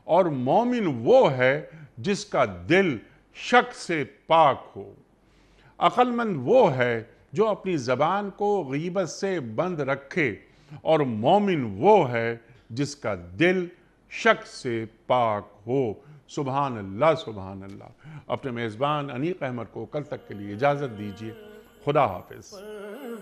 اور مومن وہ ہے جس کا دل شک سے پاک ہو۔ عقل مند وہ ہے جو اپنی زبان کو غیبت سے بند رکھے، اور مومن وہ ہے جس کا دل شک سے پاک ہو۔ سبحان اللہ سبحان اللہ۔ اپنے میزبان انیق احمد کو کل تک کے لیے اجازت دیجیے۔ خدا حافظ۔